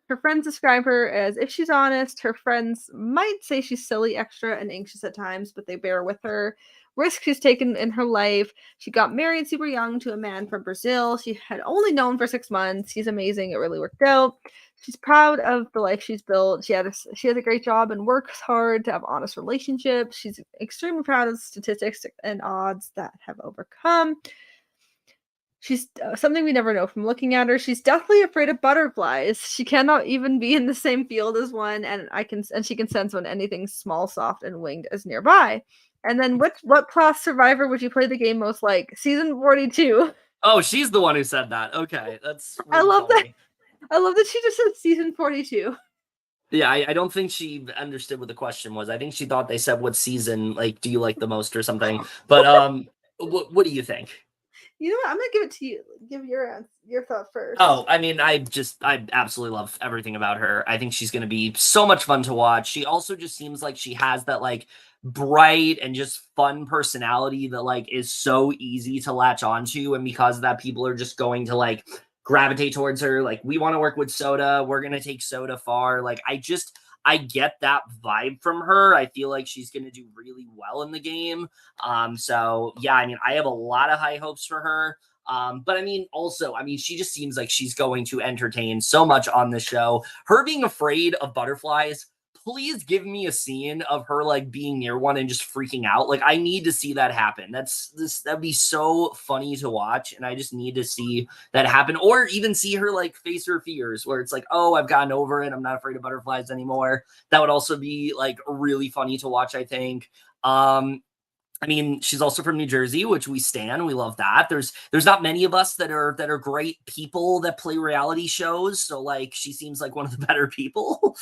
Speaker 1: Her friends describe her as if she's honest. Her friends might say she's silly, extra, and anxious at times, but they bear with her. risks she's taken in her life. She got married super young to a man from Brazil she had only known for 6 months. He's amazing. It really worked out. She's proud of the life she's built. She has a great job and works hard to have honest relationships. She's extremely proud of the statistics and odds that have overcome. She's something we never know from looking at her. She's deathly afraid of butterflies. She cannot even be in the same field as one, and she can sense when anything small, soft, and winged is nearby. And then what class survivor would you play the game most like? Season 42.
Speaker 2: Oh, she's the one who said that. Okay, that's really
Speaker 1: I love
Speaker 2: funny.
Speaker 1: that. I love that she just said season 42.
Speaker 2: Yeah, I don't think she understood what the question was. I think she thought they said what season like do you like the most or something. But what do you think?
Speaker 1: You know what? I'm gonna give it to you. Give your thought first.
Speaker 2: Oh, I mean, I absolutely love everything about her. I think she's gonna be so much fun to watch. She also just seems like she has that like bright and just fun personality that like is so easy to latch onto, and because of that, people are just going to like gravitate towards her. Like, we want to work with Soda. We're gonna take Soda far. Like, I get that vibe from her. I feel like she's gonna do really well in the game. So yeah, I mean, I have a lot of high hopes for her. But I mean, also, I mean, she just seems like she's going to entertain so much on the show. Her being afraid of butterflies, please give me a scene of her like being near one and just freaking out. Like, I need to see that happen. That'd be so funny to watch, and I just need to see that happen, or even see her like face her fears, where it's like, oh, I've gotten over it. I'm not afraid of butterflies anymore. That would also be like really funny to watch, I think. I mean, she's also from New Jersey, which we stan. We love that. There's not many of us that are great people that play reality shows. So like, she seems like one of the better people.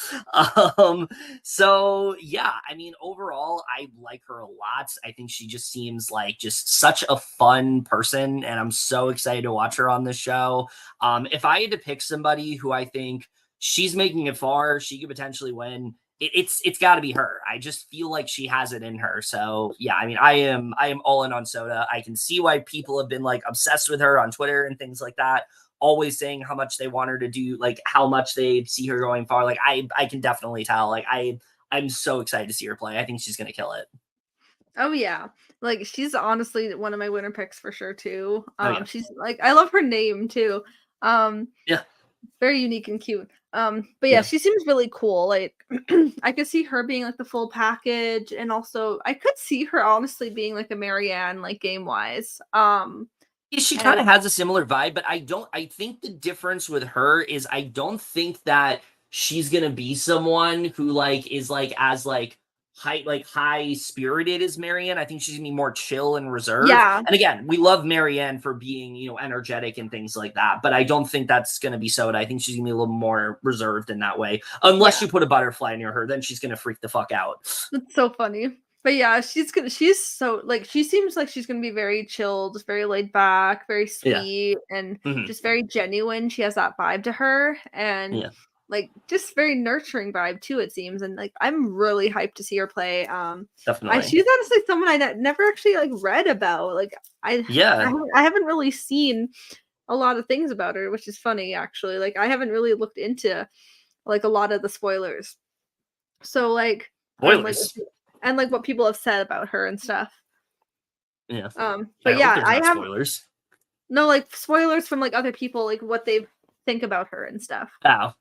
Speaker 2: So yeah, I mean, overall, I like her a lot. I think she just seems like just such a fun person, and I'm so excited to watch her on the show. If I had to pick somebody who I think she's making it far, she could potentially win, it's got to be her. I just feel like she has it in her. So yeah, I mean, I am all in on Soda. I can see why people have been like obsessed with her on Twitter and things like that, always saying how much they want her to do, like how much they see her going far. Like, I can definitely tell. Like, I'm so excited to see her play. I think she's gonna kill it.
Speaker 1: Oh yeah. Like, she's honestly one of my winner picks for sure too.
Speaker 2: Oh yeah,
Speaker 1: She's like, I love her name too.
Speaker 2: yeah,
Speaker 1: Very unique and cute. But yeah,
Speaker 2: yeah.
Speaker 1: she seems really cool. Like, I could see her being like the full package, and also I could see her honestly being like a Marianne, like game wise.
Speaker 2: She kind of
Speaker 1: And
Speaker 2: has a similar vibe, but I think the difference with her is I don't think that she's gonna be someone who like is like as like high spirited as Marianne. I think she's gonna be more chill and reserved.
Speaker 1: yeah,
Speaker 2: And again, we love Marianne for being, energetic and things like that, but I don't think that's gonna be Soda. I think she's gonna be a little more reserved in that way. Unless
Speaker 1: yeah,
Speaker 2: you put a butterfly near her, then she's gonna freak the fuck out.
Speaker 1: that's so funny. But yeah, she's so like she seems like she's gonna be very chill, just very laid back, very
Speaker 2: Yeah.
Speaker 1: sweet, and
Speaker 2: Hmm.
Speaker 1: just very genuine. She has that vibe to her, and
Speaker 2: Yeah,
Speaker 1: like just very nurturing vibe too, it seems. And like I'm really hyped to see her play.
Speaker 2: definitely.
Speaker 1: She's honestly someone never actually like read about. Like
Speaker 2: Yeah.
Speaker 1: I haven't really seen a lot of things about her, which is funny actually. Like I haven't really looked into like a lot of the spoilers. So like and like
Speaker 2: Spoilers.
Speaker 1: and like what people have said about her and stuff.
Speaker 2: Yeah. I
Speaker 1: But
Speaker 2: hope
Speaker 1: yeah,
Speaker 2: there's
Speaker 1: I
Speaker 2: not
Speaker 1: have
Speaker 2: spoilers.
Speaker 1: no like spoilers from like other people, like what they think about her and stuff.
Speaker 2: Oh.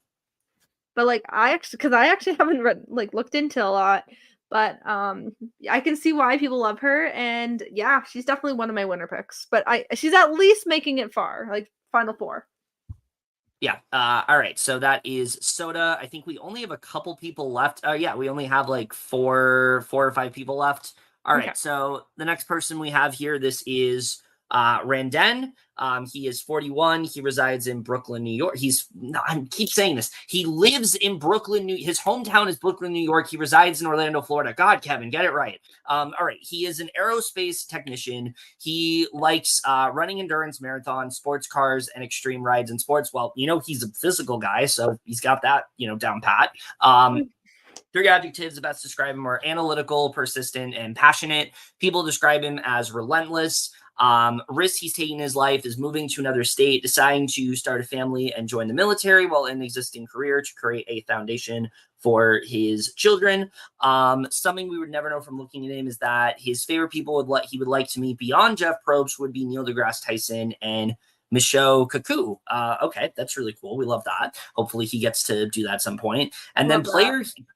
Speaker 1: But like because I actually haven't read like looked into a lot, but I can see why people love her, and yeah, she's definitely one of my winner picks. But she's at least making it far, like final four.
Speaker 2: Yeah. All right. So that is Soda. I think we only have a couple people left. Yeah, we only have like four or five people left. All
Speaker 1: Okay.
Speaker 2: right. So the next person we have here, this is Randen. He is 41. He resides in Brooklyn, New York. I keep saying this. He lives in Brooklyn, his hometown is Brooklyn, New York. He resides in Orlando, Florida. God, Kevin, get it right. All right. He is an aerospace technician. He likes running endurance marathons, sports cars, and extreme rides in sports. Well, he's a physical guy, so he's got that, down pat. Three adjectives that best describe him are analytical, persistent, and passionate. People describe him as relentless. Risk he's taking in his life is moving to another state, deciding to start a family and join the military while in an existing career to create a foundation for his children. Something we would never know from looking at him is that his favorite people he would like to meet beyond Jeff Probst would be Neil deGrasse Tyson and Michio Kaku. Okay, that's really cool. We love that. Hopefully he gets to do that at some point. And then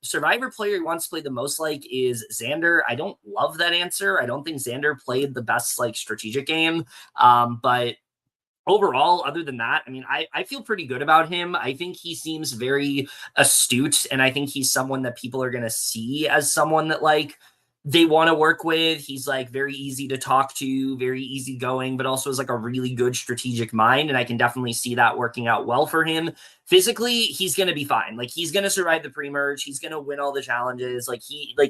Speaker 2: survivor player he wants to play the most like is Xander. I don't love that answer. I don't think Xander played the best like strategic game. But overall, other than that, I mean, I feel pretty good about him. I think he seems very astute, and I think he's someone that people are going to see as someone that like they want to work with. He's like very easy to talk to, very easygoing, but also has like a really good strategic mind. And I can definitely see that working out well for him. Physically, he's going to be fine. Like he's going to survive the pre-merge. He's going to win all the challenges.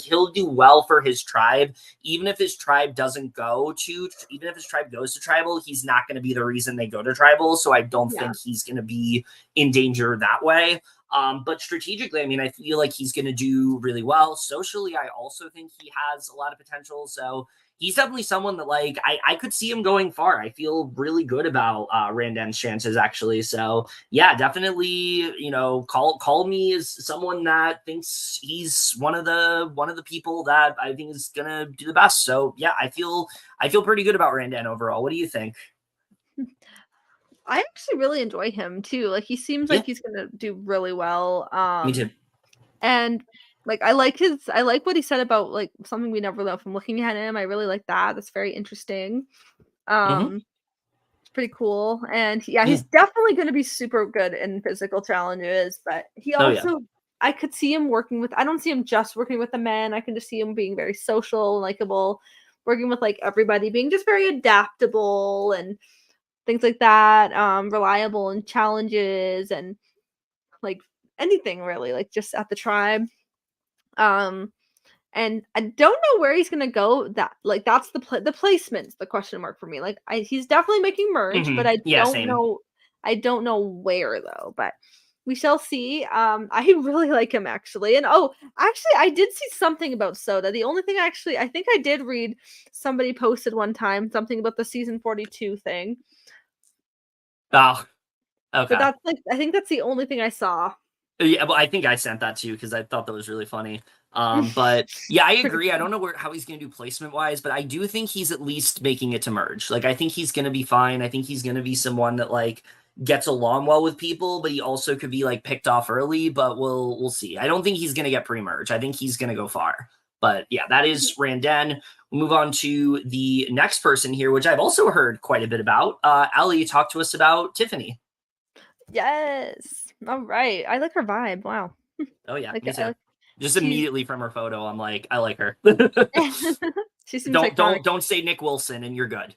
Speaker 2: He'll do well for his tribe. Even if his tribe goes to tribal, he's not going to be the reason they go to tribal. So I don't think he's going to be in danger that way. But strategically, I mean, I feel like he's going to do really well. Socially, I also think he has a lot of potential. So he's definitely someone that like I could see him going far. I feel really good about Randan's chances actually. So yeah, definitely, you know, call me as someone that thinks he's one of the people that I think is gonna do the best. So yeah, I feel pretty good about Randan overall. What do you think?
Speaker 1: I actually really enjoy him too. Like he seems like he's gonna do really well.
Speaker 2: Me too.
Speaker 1: And like I like what he said about like something we never know from looking at him. I really like that. That's very interesting.
Speaker 2: Mm-hmm.
Speaker 1: It's pretty cool. And he's definitely gonna be super good in physical challenges, but he also I could see him I don't see him just working with the men. I can just see him being very social, likable, working with like everybody, being just very adaptable and things like that, reliable in challenges and like anything really, like just at the tribe. And I don't know where he's gonna go. That's the placement's the question mark for me. Like he's definitely making merge, but I don't
Speaker 2: Same.
Speaker 1: know. I don't know where though. But we shall see. I really like him actually. And actually, I did see something about Soda. The only thing I think I did read somebody posted one time something about the season 42 thing.
Speaker 2: Oh, okay.
Speaker 1: But that's like I think that's the only thing I saw.
Speaker 2: Yeah, well, I think I sent that to you because I thought that was really funny. But yeah, I agree. I don't know how he's going to do placement wise, but I do think he's at least making it to merge. Like, I think he's going to be fine. I think he's going to be someone that like gets along well with people, but he also could be like picked off early. But we'll see. I don't think he's going to get pre-merge. I think he's going to go far. But yeah, that is Randan. We'll move on to the next person here, which I've also heard quite a bit about. Ali, talk to us about Tiffany.
Speaker 1: Yes. All right. I like her vibe. Wow.
Speaker 2: Oh yeah,
Speaker 1: Like,
Speaker 2: me too. Just immediately from her photo, I'm like, I like her.
Speaker 1: She seems
Speaker 2: don't say Nick Wilson and you're good.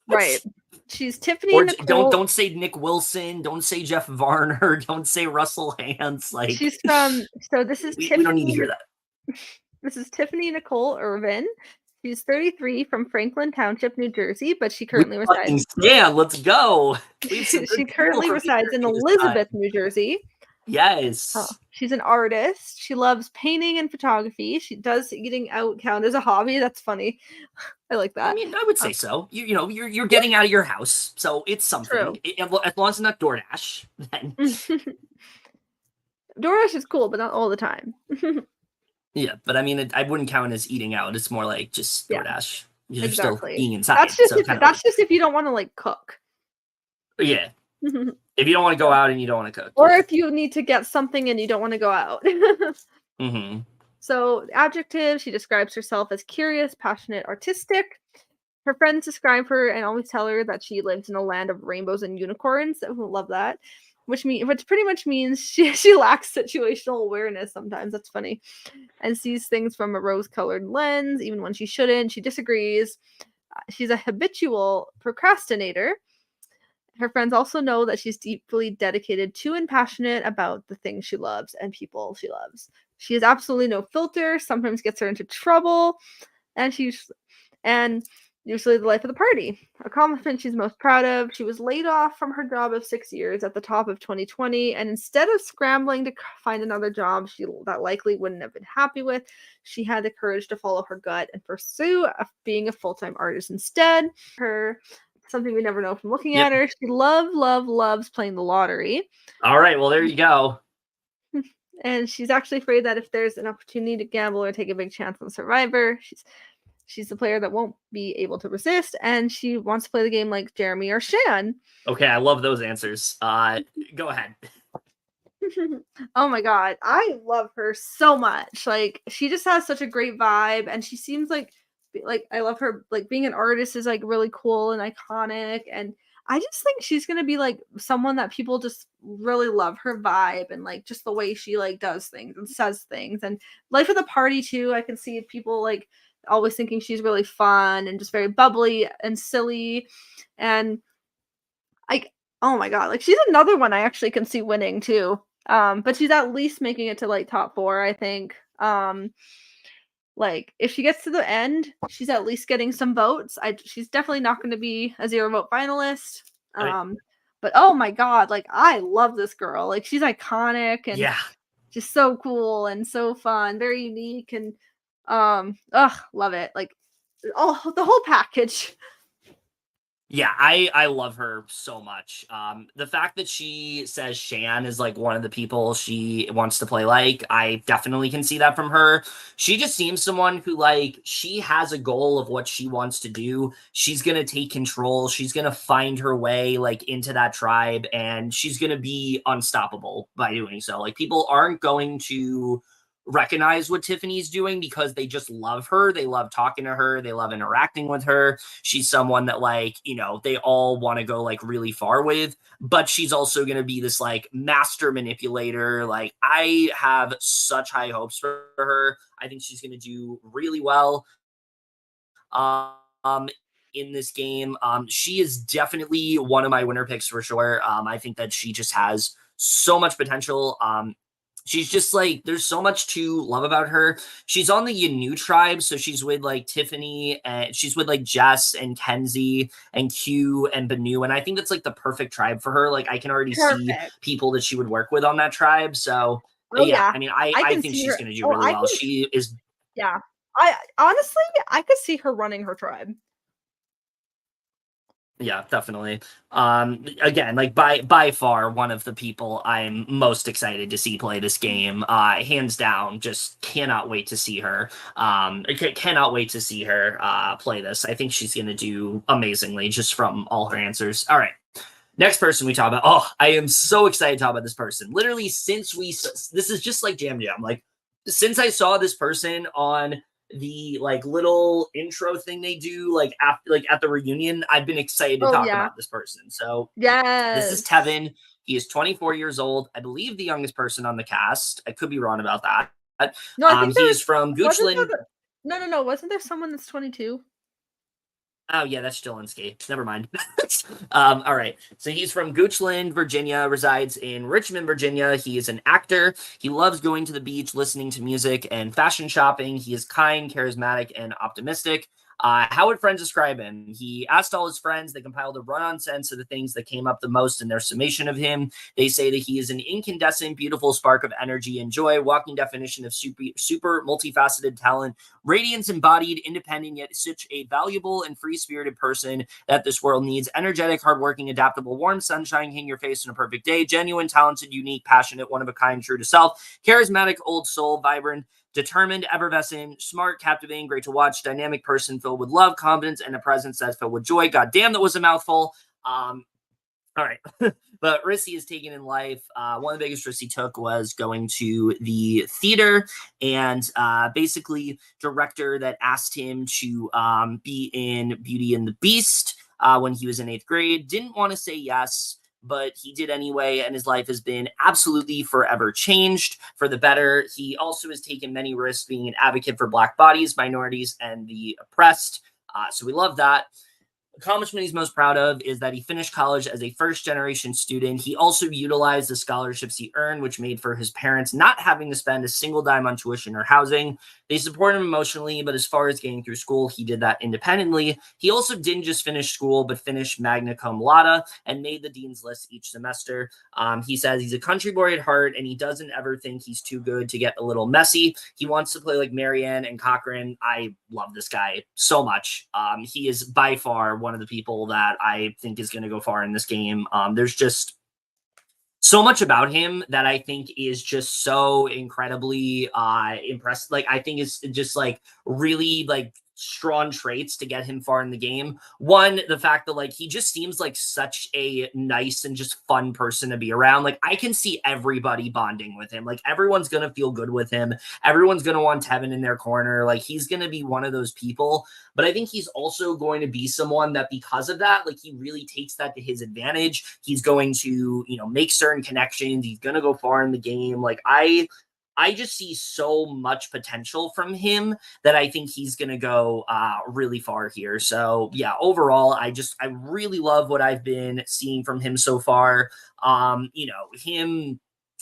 Speaker 1: Right. She's Tiffany Nicole.
Speaker 2: Don't say Nick Wilson. Don't say Jeff Varner. Don't say Russell Hantz. Like
Speaker 1: she's from. So this is
Speaker 2: we
Speaker 1: Tiffany.
Speaker 2: don't need to hear that.
Speaker 1: This is Tiffany Nicole Irvin. She's 33 from Franklin Township, New Jersey, but she currently resides.
Speaker 2: Yeah, let's go.
Speaker 1: She currently resides in Elizabeth, New Jersey.
Speaker 2: Yes.
Speaker 1: She's an artist. She loves painting and photography. She does eating out count as a hobby. That's funny. I like that.
Speaker 2: I mean, I would say so. You're getting out of your house, so it's something. As long as it's not DoorDash, then.
Speaker 1: DoorDash is cool, but not all the time.
Speaker 2: Yeah, but I mean, I wouldn't count as eating out. It's more like just DoorDash. You're still being inside.
Speaker 1: That's just if you don't want to like cook.
Speaker 2: Yeah. If you don't want to go out and you don't want to cook.
Speaker 1: Or if you need to get something and you don't want to go out.
Speaker 2: Mm-hmm.
Speaker 1: So, adjective, she describes herself as curious, passionate, artistic. Her friends describe her and always tell her that she lives in a land of rainbows and unicorns. I love that. Which pretty much means she lacks situational awareness sometimes. That's funny. And sees things from a rose-colored lens, even when she shouldn't. She disagrees. She's a habitual procrastinator. Her friends also know that she's deeply dedicated to and passionate about the things she loves and people she loves. She has absolutely no filter, sometimes gets her into trouble, and usually the life of the party. Accomplishment she's most proud of. She was laid off from her job of 6 years at the top of 2020, and instead of scrambling to find another job she that likely wouldn't have been happy with, she had the courage to follow her gut and pursue being a full-time artist instead. Her something we never know from looking at her. She loves playing the lottery.
Speaker 2: All right, well there you go.
Speaker 1: And she's actually afraid that if there's an opportunity to gamble or take a big chance on Survivor, she's the player that won't be able to resist, and she wants to play the game like Jeremy or Shan.
Speaker 2: Okay, I love those answers. Go ahead.
Speaker 1: Oh my god, I love her so much. Like, she just has such a great vibe, and she seems like I love her. Like, being an artist is like really cool and iconic, and I just think she's gonna be like someone that people just really love her vibe and like just the way she like does things and says things, and life of the party too. I can see people like always thinking she's really fun and just very bubbly and silly, and like, oh my god, like she's another one I actually can see winning too. But she's at least making it to like top 4, I think. Like, if she gets to the end, she's at least getting some votes. She's definitely not going to be a 0 vote finalist. But oh my god, like I love this girl. Like, she's iconic and just so cool and so fun, very unique, and love it. Like, oh, the whole package.
Speaker 2: Yeah, I love her so much. The fact that she says Shan is like one of the people she wants to play like, I definitely can see that from her. She just seems someone who, like, she has a goal of what she wants to do. She's gonna take control. She's gonna find her way like into that tribe, and she's gonna be unstoppable by doing so. Like, people aren't going to recognize what Tiffany's doing because they just love her. They love talking to her. They love interacting with her. She's someone that, like, you know, they all want to go like really far with, but she's also going to be this like master manipulator. Like, I have such high hopes for her. I think she's going to do really well in this game. She is definitely one of my winner picks for sure. I think that she just has so much potential. She's just like, there's so much to love about her. She's on the Yanu tribe, so she's with like Tiffany, and she's with like Jess and Kenzie and Q and Banu, and I think that's like the perfect tribe for her. Like, I can already see people that she would work with on that tribe. So yeah, I mean, I think she's going to do really well. She is.
Speaker 1: Yeah, I honestly, I could see her running her tribe.
Speaker 2: Yeah, definitely. Again, like by far one of the people I'm most excited to see play this game. Hands down, just cannot wait to see her. Cannot wait to see her play this. I think she's gonna do amazingly just from all her answers. All right. Next person we talk about. Oh, I am so excited to talk about this person. Literally, this is just like Jam Jam. Like, since I saw this person on the like little intro thing they do like after like at the reunion, I've been excited to talk about this person. So this is Tevin. He is 24 years old. I believe the youngest person on the cast. I could be wrong about that.
Speaker 1: No, I think
Speaker 2: he's from Goochland.
Speaker 1: No. Wasn't there someone that's 22?
Speaker 2: Oh, yeah, that's still Stellinsky. Never mind. All right. So he's from Goochland, Virginia, resides in Richmond, Virginia. He is an actor. He loves going to the beach, listening to music, and fashion shopping. He is kind, charismatic, and optimistic. How would friends describe him? He asked all his friends. They compiled a run-on sense of the things that came up the most in their summation of him. They say that he is an incandescent, beautiful spark of energy and joy, walking definition of super multifaceted talent, radiance embodied, independent, yet such a valuable and free-spirited person that this world needs. Energetic, hardworking, adaptable, warm sunshine hitting your face on a perfect day. Genuine, talented, unique, passionate, one of a kind, true to self. Charismatic, old soul, vibrant, determined, effervescent, smart, captivating, great to watch, dynamic person filled with love, confidence, and a presence that's filled with joy. God damn, that was a mouthful. All right. But risks he has taken in life, one of the biggest risks he took was going to the theater, and basically director that asked him to be in Beauty and the Beast when he was in 8th grade. Didn't want to say yes, but he did anyway, and his life has been absolutely forever changed for the better. He also has taken many risks being an advocate for Black bodies, minorities, and the oppressed. So we love that. accomplishment he's most proud of is that he finished college as a first-generation student. He also utilized the scholarships he earned, which made for his parents not having to spend a single dime on tuition or housing. They supported him emotionally, but as far as getting through school, he did that independently. He also didn't just finish school, but finished magna cum laude and made the dean's list each semester. He says he's a country boy at heart, and he doesn't ever think he's too good to get a little messy. He wants to play like Marianne and Cochran. I love this guy so much. He is by far one of the people that I think is going to go far in this game. There's just so much about him that I think is just so incredibly impressive. Like, I think it's just like really like strong traits to get him far in the game. One, the fact that like he just seems like such a nice and just fun person to be around. Like, I can see everybody bonding with him. Like, everyone's gonna feel good with him. Everyone's gonna want Tevin in their corner. Like, he's gonna be one of those people. But I think he's also going to be someone that, because of that, like, he really takes that to his advantage. He's going to, make certain connections. He's going to go far in the game. Like, I just see so much potential from him that I think he's going to go really far here. So yeah, overall, I really love what I've been seeing from him so far.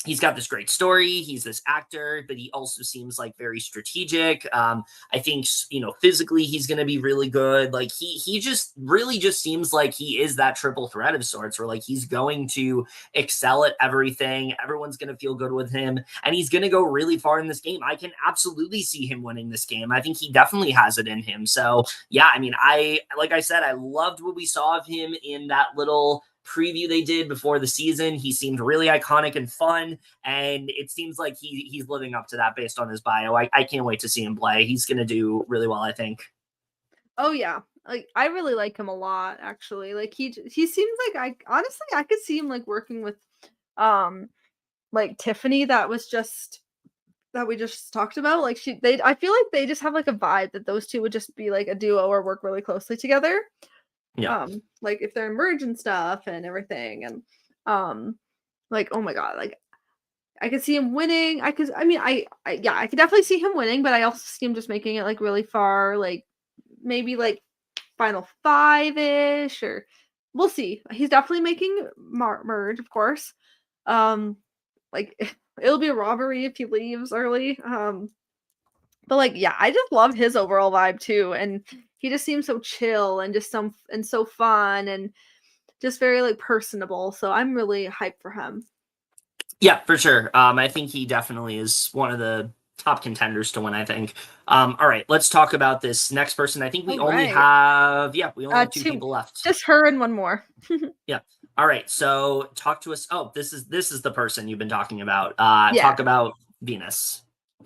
Speaker 2: He's got this great story. He's this actor, but he also seems like very strategic. I think, physically he's going to be really good. Like, he just really just seems like he is that triple threat of sorts, where like he's going to excel at everything. Everyone's going to feel good with him, and he's going to go really far in this game. I can absolutely see him winning this game. I think he definitely has it in him. So yeah, I mean, like I said, I loved what we saw of him in that little preview they did before the season. He seemed really iconic and fun, and it seems like he's living up to that based on his bio. I can't wait to see him play. He's going to do really well, I think.
Speaker 1: Oh yeah, like I really like him a lot, actually. Like he seems like, I could see him like working with um like Tiffany, that we just talked about. Like I feel like they just have like a vibe that those two would just be like a duo or work really closely together.
Speaker 2: Yeah.
Speaker 1: Like if they're merged and stuff and everything, and like, oh my god, like I could see him winning. I could definitely see him winning, but I also see him just making it like really far, like maybe like final five-ish, or we'll see. He's definitely making merge, of course. Like it'll be a robbery if he leaves early. But like, yeah, I just love his overall vibe too, and he just seems so chill and just so fun and just very like personable. So I'm really hyped for him.
Speaker 2: Yeah, for sure. I think he definitely is one of the top contenders to win, I think. All right, let's talk about this next person. I think we only have two people left.
Speaker 1: Just her and one more.
Speaker 2: Yeah. All right. So talk to us. Oh, this is the person you've been talking about. Talk about Venus.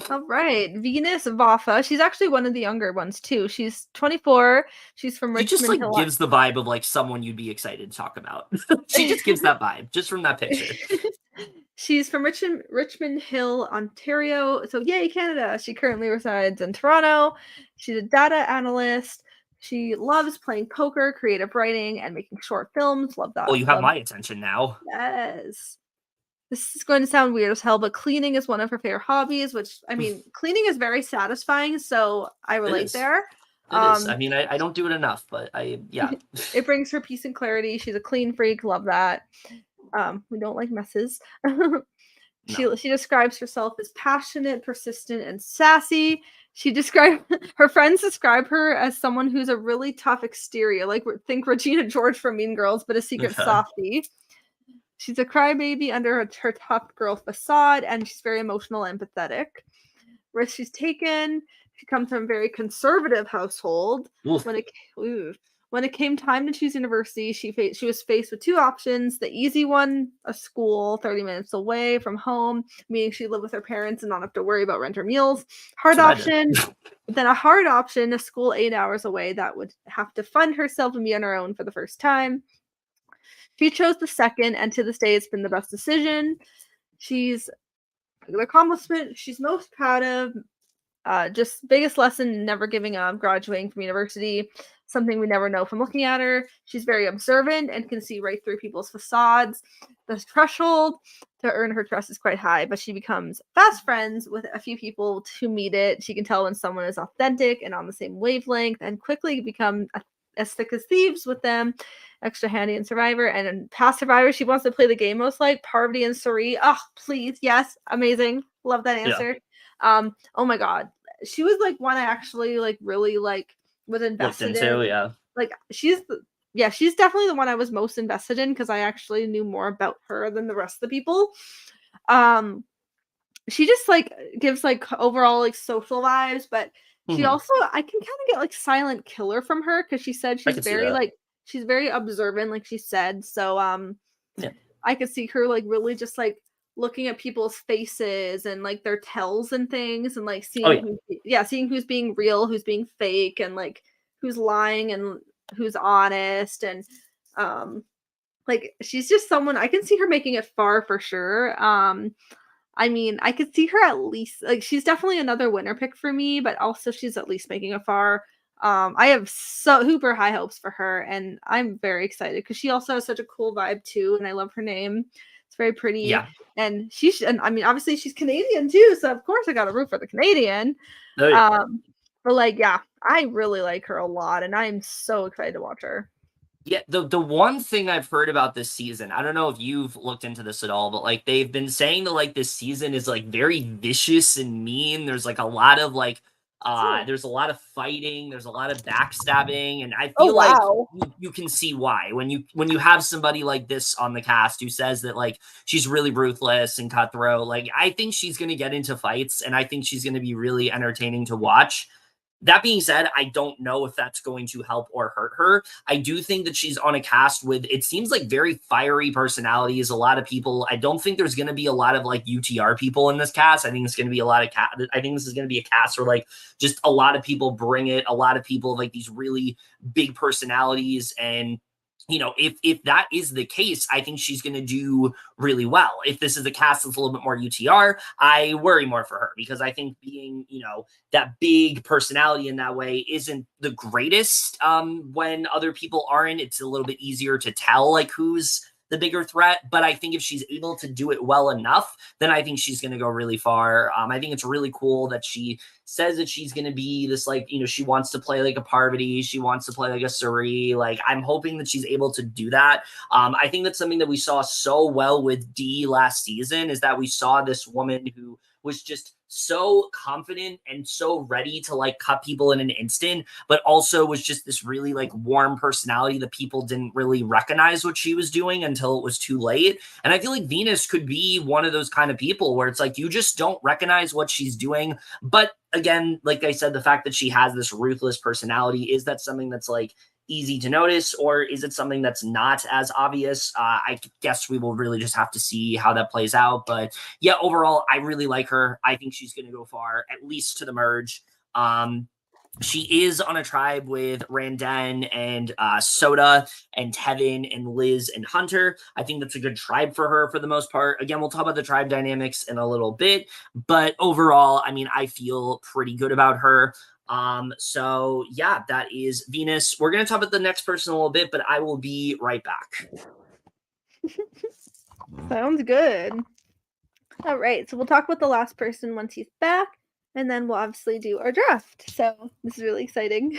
Speaker 1: All right, Venus Vafa. She's actually one of the younger ones too. She's 24. She's from Richmond
Speaker 2: Hill. She just like
Speaker 1: Hill.
Speaker 2: gives the vibe of like someone you'd be excited to talk about. She just gives that vibe just from that picture.
Speaker 1: She's from Richmond Hill, Ontario. So yay, Canada. She currently resides in Toronto. She's a data analyst. She loves playing poker, creative writing, and making short films. Love that.
Speaker 2: Well, you have my attention now.
Speaker 1: Yes. This is going to sound weird as hell, but cleaning is one of her favorite hobbies, which, I mean, cleaning is very satisfying, so I relate there.
Speaker 2: It is. I mean, I don't do it enough, but yeah.
Speaker 1: It brings her peace and clarity. She's a clean freak. Love that. We don't like messes. She describes herself as passionate, persistent, and sassy. Her friends describe her as someone who's a really tough exterior, like think Regina George from Mean Girls, but a secret softie. She's a crybaby under her tough girl facade, and she's very emotional and empathetic. Risks she's taken. She comes from a very conservative household. When it came time to choose university, she was faced with two options. The easy one, a school 30 minutes away from home, meaning she'd live with her parents and not have to worry about rent or meals. Then a hard option, a school 8 hours away that would have to fund herself and be on her own for the first time. She chose the second, and to this day, it's been the best decision. The accomplishment she's most proud of, just biggest lesson, never giving up, graduating from university, something we never know from looking at her. She's very observant and can see right through people's facades. The threshold to earn her trust is quite high, but she becomes fast friends with a few people to meet it. She can tell when someone is authentic and on the same wavelength, and quickly become as thick as thieves with them, extra handy in Survivor, and in past Survivor, she wants to play the game most like Parvati and Suri. Oh, please, yes, amazing, love that
Speaker 2: Yeah.
Speaker 1: answer. Oh my god, she was like one I actually like really like was
Speaker 2: Looked
Speaker 1: invested
Speaker 2: into,
Speaker 1: in.
Speaker 2: yeah.
Speaker 1: Like yeah, she's definitely the one I was most invested in because I actually knew more about her than the rest of the people. Um, she just like gives like overall like social vibes, but she
Speaker 2: Mhm.
Speaker 1: also I can kind of get like silent killer from her because she said
Speaker 2: I
Speaker 1: she's
Speaker 2: can see
Speaker 1: very
Speaker 2: that.
Speaker 1: like she's very observant, like she said. So
Speaker 2: Yeah.
Speaker 1: I could see her like really just like looking at people's faces and like their tells and things and like
Speaker 2: Oh,
Speaker 1: seeing
Speaker 2: yeah.
Speaker 1: who yeah, seeing who's being real, who's being fake and like who's lying and who's honest and um like she's just someone I can see her making it far for sure. I mean, I could see her at least like she's definitely another winner pick for me, but also she's at least making a far. I have so super high hopes for her, and I'm very excited because she also has such a cool vibe too, and I love her name. It's very pretty,
Speaker 2: Yeah.
Speaker 1: and and I mean, obviously she's Canadian too, so of course I got to root for the Canadian.
Speaker 2: Oh, yeah.
Speaker 1: But like, yeah, I really like her a lot, and I'm so excited to watch her.
Speaker 2: Yeah, the one thing I've heard about this season, I don't know if you've looked into this at all, but like they've been saying that like this season is like very vicious and mean. There's like a lot of like
Speaker 1: Oh,
Speaker 2: there's a lot of fighting, there's a lot of backstabbing, and I
Speaker 1: oh
Speaker 2: feel like
Speaker 1: wow.
Speaker 2: you can see why when you have somebody like this on the cast who says that like she's really ruthless and cutthroat. Like I think she's gonna get into fights, and I think she's gonna be really entertaining to watch. That being said, I don't know if that's going to help or hurt her. I do think that she's on a cast with, it seems like very fiery personalities. A lot of people, I don't think there's going to be a lot of like UTR people in this cast. I think it's going to be a lot of I think this is going to be a cast where like just a lot of people bring it. A lot of people like these really big personalities. And if that is the case, I think she's going to do really well. If this is a cast that's a little bit more UTR, I worry more for her because I think being, that big personality in that way isn't the greatest when other people aren't. It's a little bit easier to tell like who's the bigger threat, but I think if she's able to do it well enough, then I think she's going to go really far. I think it's really cool that she says that she's going to be this like, she wants to play like a Parvati, she wants to play like a Suri. Like I'm hoping that she's able to do that. I think that's something that we saw so well with D last season is that we saw this woman who was just so confident and so ready to like cut people in an instant, but also was just this really like warm personality that people didn't really recognize what she was doing until it was too late. And I feel like Venus could be one of those kind of people where it's like you just don't recognize what she's doing. But again, like I said, the fact that she has this ruthless personality, is that something that's like easy to notice, or is it something that's not as obvious? I guess we will really just have to see how that plays out. But yeah, overall, I really like her. I think she's going to go far, at least to the merge. Um, she is on a tribe with Randan and Soda and Tevin and Liz and Hunter. I think that's a good tribe for her for the most part. Again, we'll talk about the tribe dynamics in a little bit, but overall, I mean, I feel pretty good about her. So yeah, that is Venus. We're gonna talk about the next person a little bit, but I will be right back.
Speaker 1: Sounds good. All right, so we'll talk about the last person once he's back, and then we'll obviously do our draft. So this is really exciting.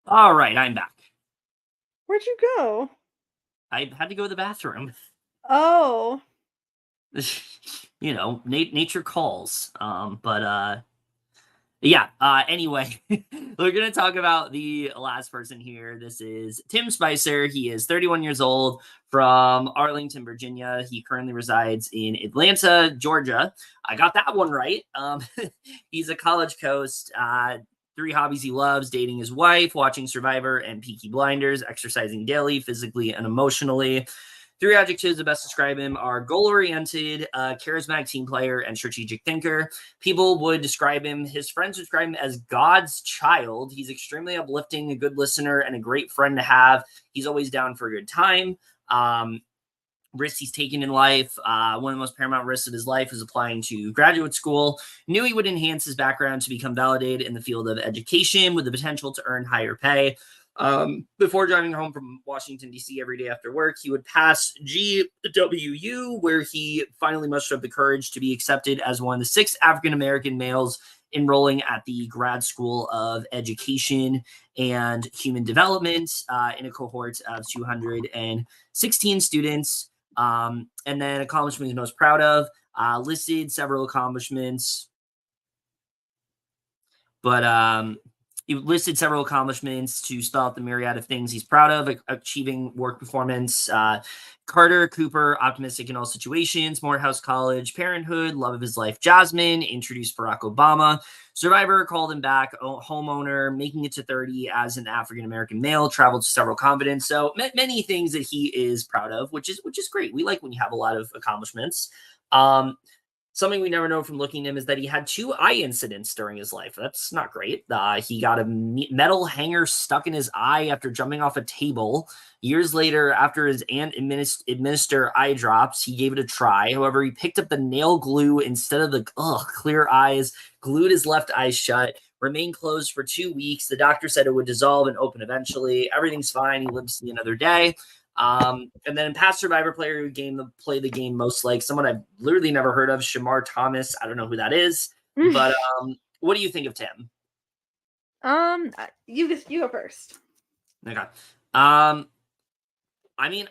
Speaker 2: All right, I'm back.
Speaker 1: Where'd you go?
Speaker 2: I had to go to the bathroom.
Speaker 1: Oh.
Speaker 2: You know, nature calls. But yeah, anyway, we're going to talk about the last person here. This is Tim Spicer. He is 31 years old from Arlington, Virginia. He currently resides in Atlanta, Georgia. I got that one right. He's a college coach. 3 hobbies he loves: dating his wife, watching Survivor and Peaky Blinders, exercising daily, physically and emotionally. 3 adjectives that best describe him are goal-oriented, charismatic team player, and strategic thinker. People would describe him, his friends describe him as God's child. He's extremely uplifting, a good listener, and a great friend to have. He's always down for a good time. Risks he's taken in life. One of the most paramount risks of his life is applying to graduate school. Knew he would enhance his background to become validated in the field of education with the potential to earn higher pay. Before driving home from Washington, D.C. every day after work, he would pass GWU, where he finally mustered up the courage to be accepted as one of the 6 African-American males enrolling at the Grad School of Education and Human Development in a cohort of 216 students. And then accomplishment he's most proud of, listed several accomplishments, but he listed several accomplishments to spell out the myriad of things he's proud of: achieving work performance. Carter Cooper, optimistic in all situations. Morehouse College, parenthood, love of his life, Jasmine, introduced Barack Obama. Survivor, called him back. Homeowner, making it to 30 as an African-American male, traveled to several continents. So many things that he is proud of, which is great. We like when you have a lot of accomplishments. Something we never know from looking at him is that he had 2 eye incidents during his life. That's not great. He got a metal hanger stuck in his eye after jumping off a table. Years later, after his aunt administered eye drops, he gave it a try. However, he picked up the nail glue instead of the clear eyes, glued his left eye shut, remained closed for 2 weeks. The doctor said it would dissolve and open eventually. Everything's fine. He lives to see another day. And then past Survivor player who played the game most, like someone I've literally never heard of, Shamar Thomas. I don't know who that is, but what do you think of Tim?
Speaker 1: You go first.
Speaker 2: Okay. I mean,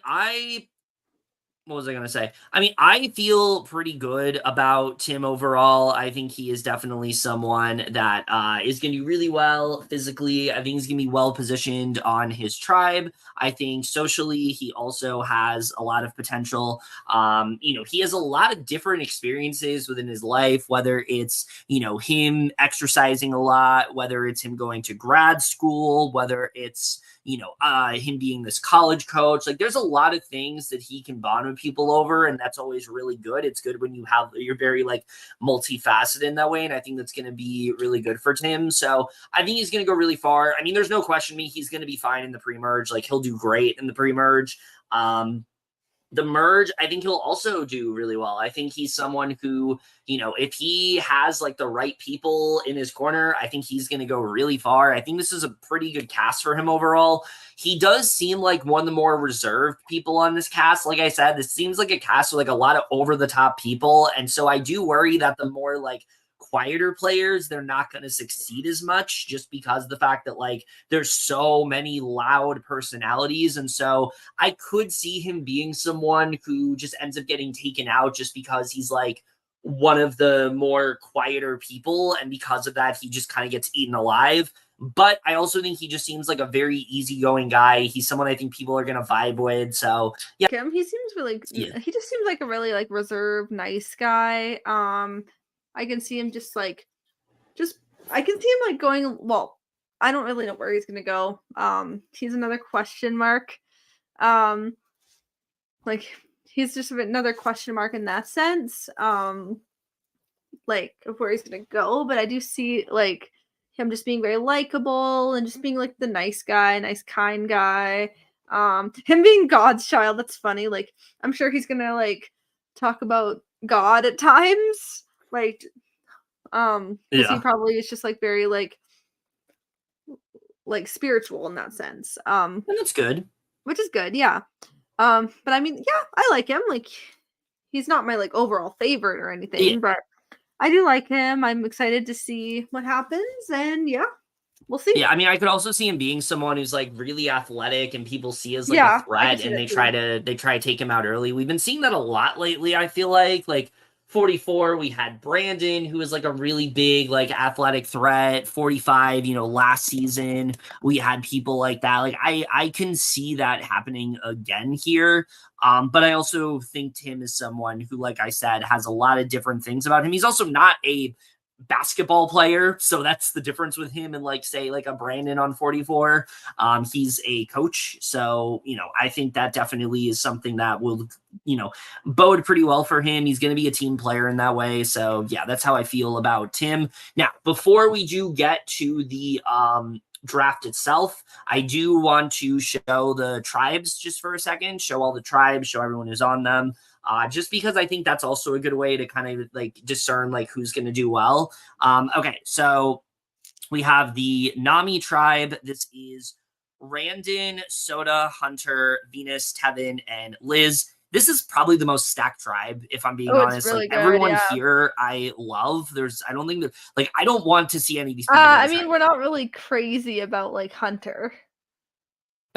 Speaker 2: what was I going to say? I mean, I feel pretty good about Tim overall. I think he is definitely someone that is going to do really well physically. I think he's going to be well positioned on his tribe. I think socially, he also has a lot of potential. He has a lot of different experiences within his life, whether it's, him exercising a lot, whether it's him going to grad school, whether it's, him being this college coach. Like, there's a lot of things that he can bond with people over, and that's always really good. It's good when you're very like multifaceted in that way, and I think that's going to be really good for Tim. So I think he's going to go really far. I mean, there's no question he's going to be fine in the pre-merge. Like, he'll do great in the pre-merge. The merge, I think he'll also do really well. I think he's someone who, if he has like the right people in his corner, I think he's going to go really far. I think this is a pretty good cast for him overall. He does seem like one of the more reserved people on this cast. Like I said, this seems like a cast with like a lot of over the top people. And so I do worry that the more like quieter players, they're not going to succeed as much, just because of the fact that like there's so many loud personalities. And so I could see him being someone who just ends up getting taken out just because he's like one of the more quieter people, and because of that he just kind of gets eaten alive. But I also think he just seems like a very easygoing guy. He's someone I think people are going to vibe with. So yeah,
Speaker 1: he seems really he just seems like a really like reserved, nice guy. I can see him I can see him like going, well, I don't really know where he's going to go. He's another question mark. Like, he's just another question mark in that sense. Like, of where he's going to go, but I do see like him just being very likable and just being like the nice guy, nice kind guy. Him being God's child, that's funny. Like, I'm sure he's going to like talk about God at times. Like, because he probably is just like very like spiritual in that sense.
Speaker 2: And that's good.
Speaker 1: Which is good, yeah. But I mean, yeah, I like him. Like, he's not my like overall favorite or anything, but I do like him. I'm excited to see what happens, and yeah. We'll see.
Speaker 2: Yeah, I mean, I could also see him being someone who's like really athletic and people see as like a
Speaker 1: Yeah, I can
Speaker 2: threat,
Speaker 1: see
Speaker 2: and
Speaker 1: that
Speaker 2: they try to take him out early. We've been seeing that a lot lately. I feel like 44, we had Brandon, who was like a really big like athletic threat. 45, last season we had people like that. Like I can see that happening again here. But I also think Tim is someone who, like I said, has a lot of different things about him. He's also not a basketball player, so that's the difference with him and like say like a Brandon on 44. He's a coach, so I think that definitely is something that will bode pretty well for him. He's going to be a team player in that way, so yeah, that's how I feel about Tim. Now, before we do get to the draft itself, I do want to show the tribes just for a second, show all the tribes, show everyone who's on them. Just because I think that's also a good way to kind of like discern like who's going to do well. Okay, so we have the Nami tribe. This is Randon, Soda, Hunter, Venus, Tevin, and Liz. This is probably the most stacked tribe, if I'm being
Speaker 1: Oh, it's
Speaker 2: honest.
Speaker 1: really
Speaker 2: Like
Speaker 1: good.
Speaker 2: everyone
Speaker 1: Yeah.
Speaker 2: here, I love. I don't think that like I don't want to see any of these people.
Speaker 1: I mean, we're not really crazy about like Hunter.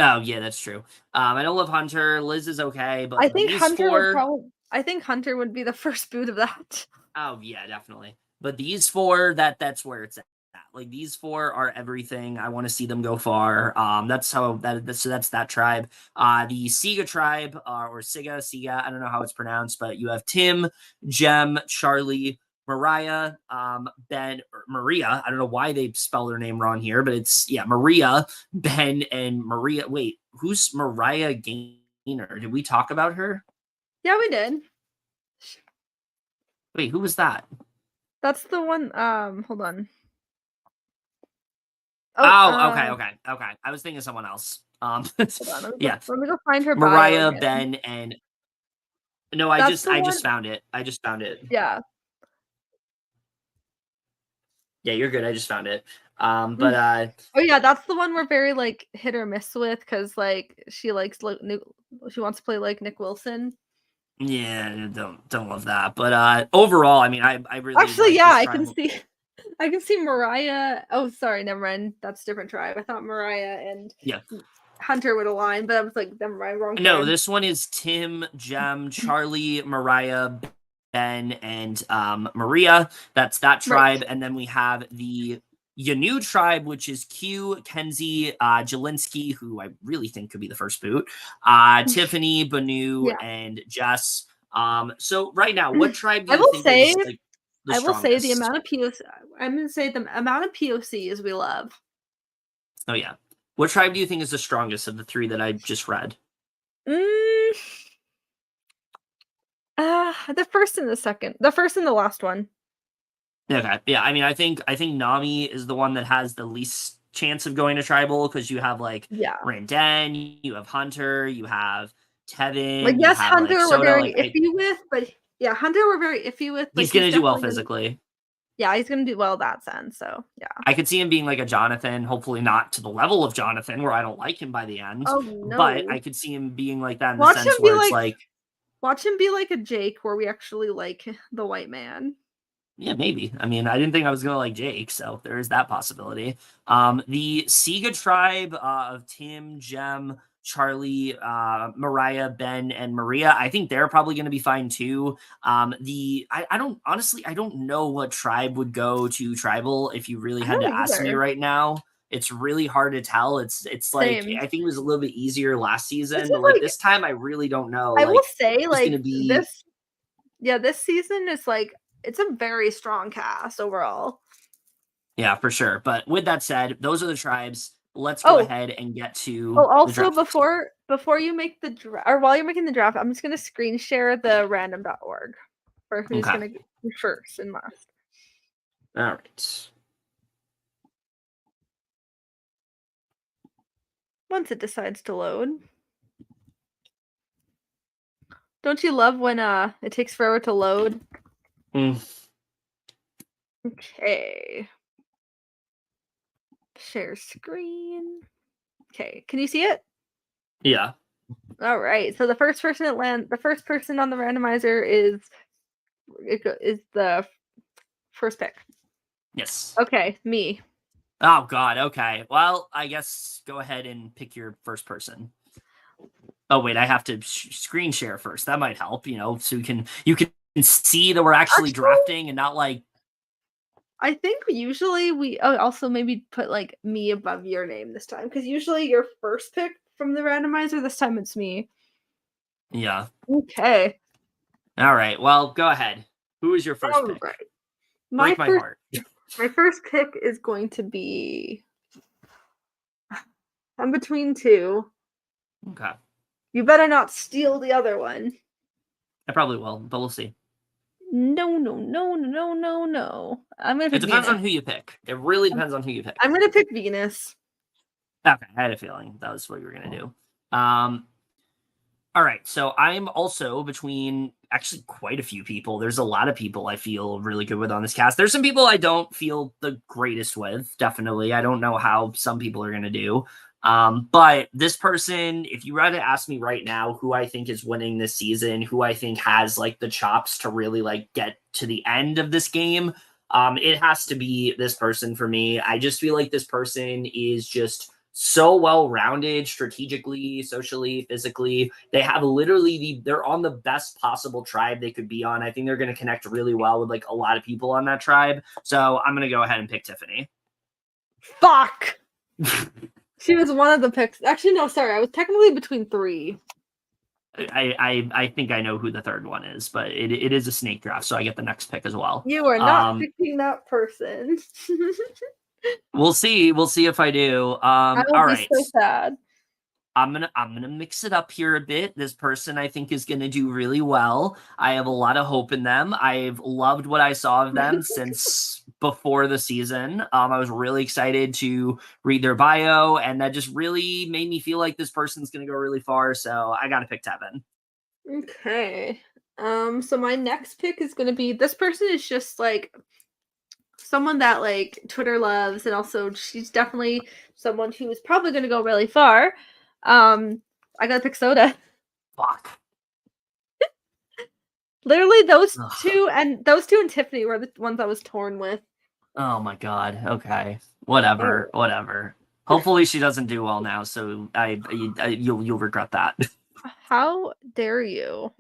Speaker 2: Oh yeah, that's true. I don't love Hunter. Liz is okay,
Speaker 1: I
Speaker 2: but
Speaker 1: think
Speaker 2: these
Speaker 1: Hunter would
Speaker 2: four.
Speaker 1: I think Hunter would be the first boot of that.
Speaker 2: Oh yeah, definitely. But these four, that's where it's at. Like these four are everything. I want to see them go far. That's that tribe. The Siga tribe, or Siga. I don't know how it's pronounced, but you have Tim, Jem, Charlie, Mariah, Ben, or Maria. I don't know why they spell their name wrong here, but it's Maria, Ben, and Maria. Wait, who's Mariah Gaynor? Did we talk about her?
Speaker 1: Yeah, we did.
Speaker 2: Wait, who was that?
Speaker 1: That's the one. Hold on.
Speaker 2: Oh, okay. I was thinking of someone else.
Speaker 1: Hold on.
Speaker 2: Yeah,
Speaker 1: Let me go find her bio
Speaker 2: Mariah,
Speaker 1: again.
Speaker 2: Ben, and no,
Speaker 1: That's the
Speaker 2: I
Speaker 1: one.
Speaker 2: just found it. I just found it.
Speaker 1: Yeah.
Speaker 2: Yeah, you're good. I just found it. But
Speaker 1: Oh yeah, that's the one we're very like hit or miss with because like she likes like she wants to play like Nick Wilson.
Speaker 2: yeah, don't love that. But overall, I mean, I really
Speaker 1: Actually,
Speaker 2: like
Speaker 1: yeah,
Speaker 2: this
Speaker 1: I can
Speaker 2: tribal.
Speaker 1: see. I can see Mariah. Oh, sorry, never mind. That's a different tribe. I thought Mariah and
Speaker 2: Yeah.
Speaker 1: Hunter would align, but I was like, never mind, wrong
Speaker 2: No,
Speaker 1: tribe.
Speaker 2: this one is Tim, Jem, Charlie, Mariah, Ben, and Maria. That's that tribe.
Speaker 1: Right.
Speaker 2: And then we have the Yanu tribe, which is Q, Kenzie, Jelinski, who I really think could be the first boot, Tiffany, Banu,
Speaker 1: Yeah.
Speaker 2: and Jess. So right now, what tribe do
Speaker 1: I
Speaker 2: you
Speaker 1: will
Speaker 2: think
Speaker 1: say,
Speaker 2: is like the
Speaker 1: the
Speaker 2: strongest?
Speaker 1: amount of POC. I'm gonna say the amount of POCs we love.
Speaker 2: Oh yeah. What tribe do you think is the strongest of the three that I just read?
Speaker 1: Mm, the first and the second. The first and the last one.
Speaker 2: Okay. Yeah, I mean, I think Nami is the one that has the least chance of going to tribal because you have like
Speaker 1: Yeah.
Speaker 2: Randen, you have Hunter, you have
Speaker 1: Like,
Speaker 2: Tevin, you
Speaker 1: yes,
Speaker 2: have like
Speaker 1: Hunter we're
Speaker 2: Soda.
Speaker 1: very iffy with, but yeah, Hunter we're very iffy with, but
Speaker 2: He's
Speaker 1: he's
Speaker 2: gonna do well
Speaker 1: definitely gonna
Speaker 2: physically.
Speaker 1: yeah, he's gonna do well in that sense. So yeah.
Speaker 2: I could see him being like a Jonathan, hopefully not to the level of Jonathan where I don't like him by the end,
Speaker 1: Oh
Speaker 2: but
Speaker 1: no.
Speaker 2: I could see him being like that in the
Speaker 1: Watch him
Speaker 2: sense
Speaker 1: be
Speaker 2: where it's
Speaker 1: like
Speaker 2: like,
Speaker 1: watch him be like a Jake where we actually like the white man.
Speaker 2: yeah, maybe. I mean, I didn't think I was gonna like Jake, so there is that possibility. The Siga tribe of Tim, Jem, Charlie, Mariah, Ben, and Maria, I think they're probably gonna be fine too. I don't honestly I don't know what tribe would go to tribal if you really
Speaker 1: I
Speaker 2: had
Speaker 1: don't
Speaker 2: to ask me
Speaker 1: either.
Speaker 2: right now. It's really hard to tell. It's like
Speaker 1: Same.
Speaker 2: I think it was a little bit easier last
Speaker 1: This
Speaker 2: season,
Speaker 1: is
Speaker 2: but like
Speaker 1: like
Speaker 2: this time I really don't know.
Speaker 1: I will
Speaker 2: Like
Speaker 1: say
Speaker 2: who's
Speaker 1: like
Speaker 2: gonna be
Speaker 1: this yeah, this season is like it's a very strong cast overall.
Speaker 2: Yeah, for sure. But with that said, those are the tribes. Let's go
Speaker 1: Oh,
Speaker 2: ahead and get
Speaker 1: oh,
Speaker 2: to the
Speaker 1: also
Speaker 2: draft.
Speaker 1: before you make the draft or while you're making the draft, I'm just gonna screen share the random.org for who's
Speaker 2: Okay.
Speaker 1: gonna be first and last.
Speaker 2: All right.
Speaker 1: Once it decides to load. Don't you love when it takes forever to load?
Speaker 2: Mm,
Speaker 1: Okay. Share screen. Okay, can you see it?
Speaker 2: yeah.
Speaker 1: All right. So the first person the first person on the randomizer is the first pick.
Speaker 2: Yes.
Speaker 1: Okay, me.
Speaker 2: Oh God. Okay. Well, I guess go ahead and pick your first person. Oh wait, I have to screen share first. That might help, so you can see that we're actually
Speaker 1: Actually,
Speaker 2: drafting and not like.
Speaker 1: I think usually we also maybe put like me above your name this time because usually your first pick from the randomizer. This time it's me.
Speaker 2: Yeah.
Speaker 1: Okay.
Speaker 2: All right. Well, go ahead. Who is your first
Speaker 1: All
Speaker 2: pick?
Speaker 1: right. My
Speaker 2: Break my
Speaker 1: first
Speaker 2: heart.
Speaker 1: my first pick is going to be I'm between two.
Speaker 2: Okay.
Speaker 1: You better not steal the other one.
Speaker 2: I probably will, but we'll see.
Speaker 1: No, no, no, no, no, no. I'm gonna
Speaker 2: It
Speaker 1: pick
Speaker 2: depends on
Speaker 1: Venus.
Speaker 2: who you pick. It really depends on who you pick.
Speaker 1: I'm gonna pick Venus.
Speaker 2: Okay, I had a feeling that was what you were gonna do. All right, so I'm also between actually quite a few people. There's a lot of people I feel really good with on this cast. There's some people I don't feel the greatest with, definitely. I don't know how some people are gonna do. But this person, if you were to ask me right now who I think is winning this season, who I think has like the chops to really like get to the end of this game, it has to be this person for me. I just feel like this person is just so well rounded strategically, socially, physically. They have literally they're on the best possible tribe they could be on. I think they're going to connect really well with like a lot of people on that tribe. So I'm going to go ahead and pick Tiffany.
Speaker 1: Fuck. She was one of the picks. Actually, no, sorry. I was technically between three.
Speaker 2: I think I know who the third one is, but it is a snake draft, so I get the next pick as well.
Speaker 1: You are not picking that person.
Speaker 2: We'll see. We'll see if I do.
Speaker 1: I will
Speaker 2: All
Speaker 1: be
Speaker 2: right.
Speaker 1: so sad.
Speaker 2: I'm gonna mix it up here a bit. This person I think is gonna do really well. I have a lot of hope in them. I've loved what I saw of them since before the season. I was really excited to read their bio, and that just really made me feel like this person's gonna go really far. So I gotta pick Tevin.
Speaker 1: Okay. So my next pick is gonna be this person is just like someone that like Twitter loves, and also she's definitely someone who is probably gonna go really far. I gotta pick Soda.
Speaker 2: Fuck.
Speaker 1: Literally
Speaker 2: Ugh.
Speaker 1: those two and Tiffany were the ones I was torn with.
Speaker 2: Oh my god. Okay. Whatever.
Speaker 1: Oh.
Speaker 2: Whatever. Hopefully she doesn't do well now. So you'll regret that.
Speaker 1: How dare you?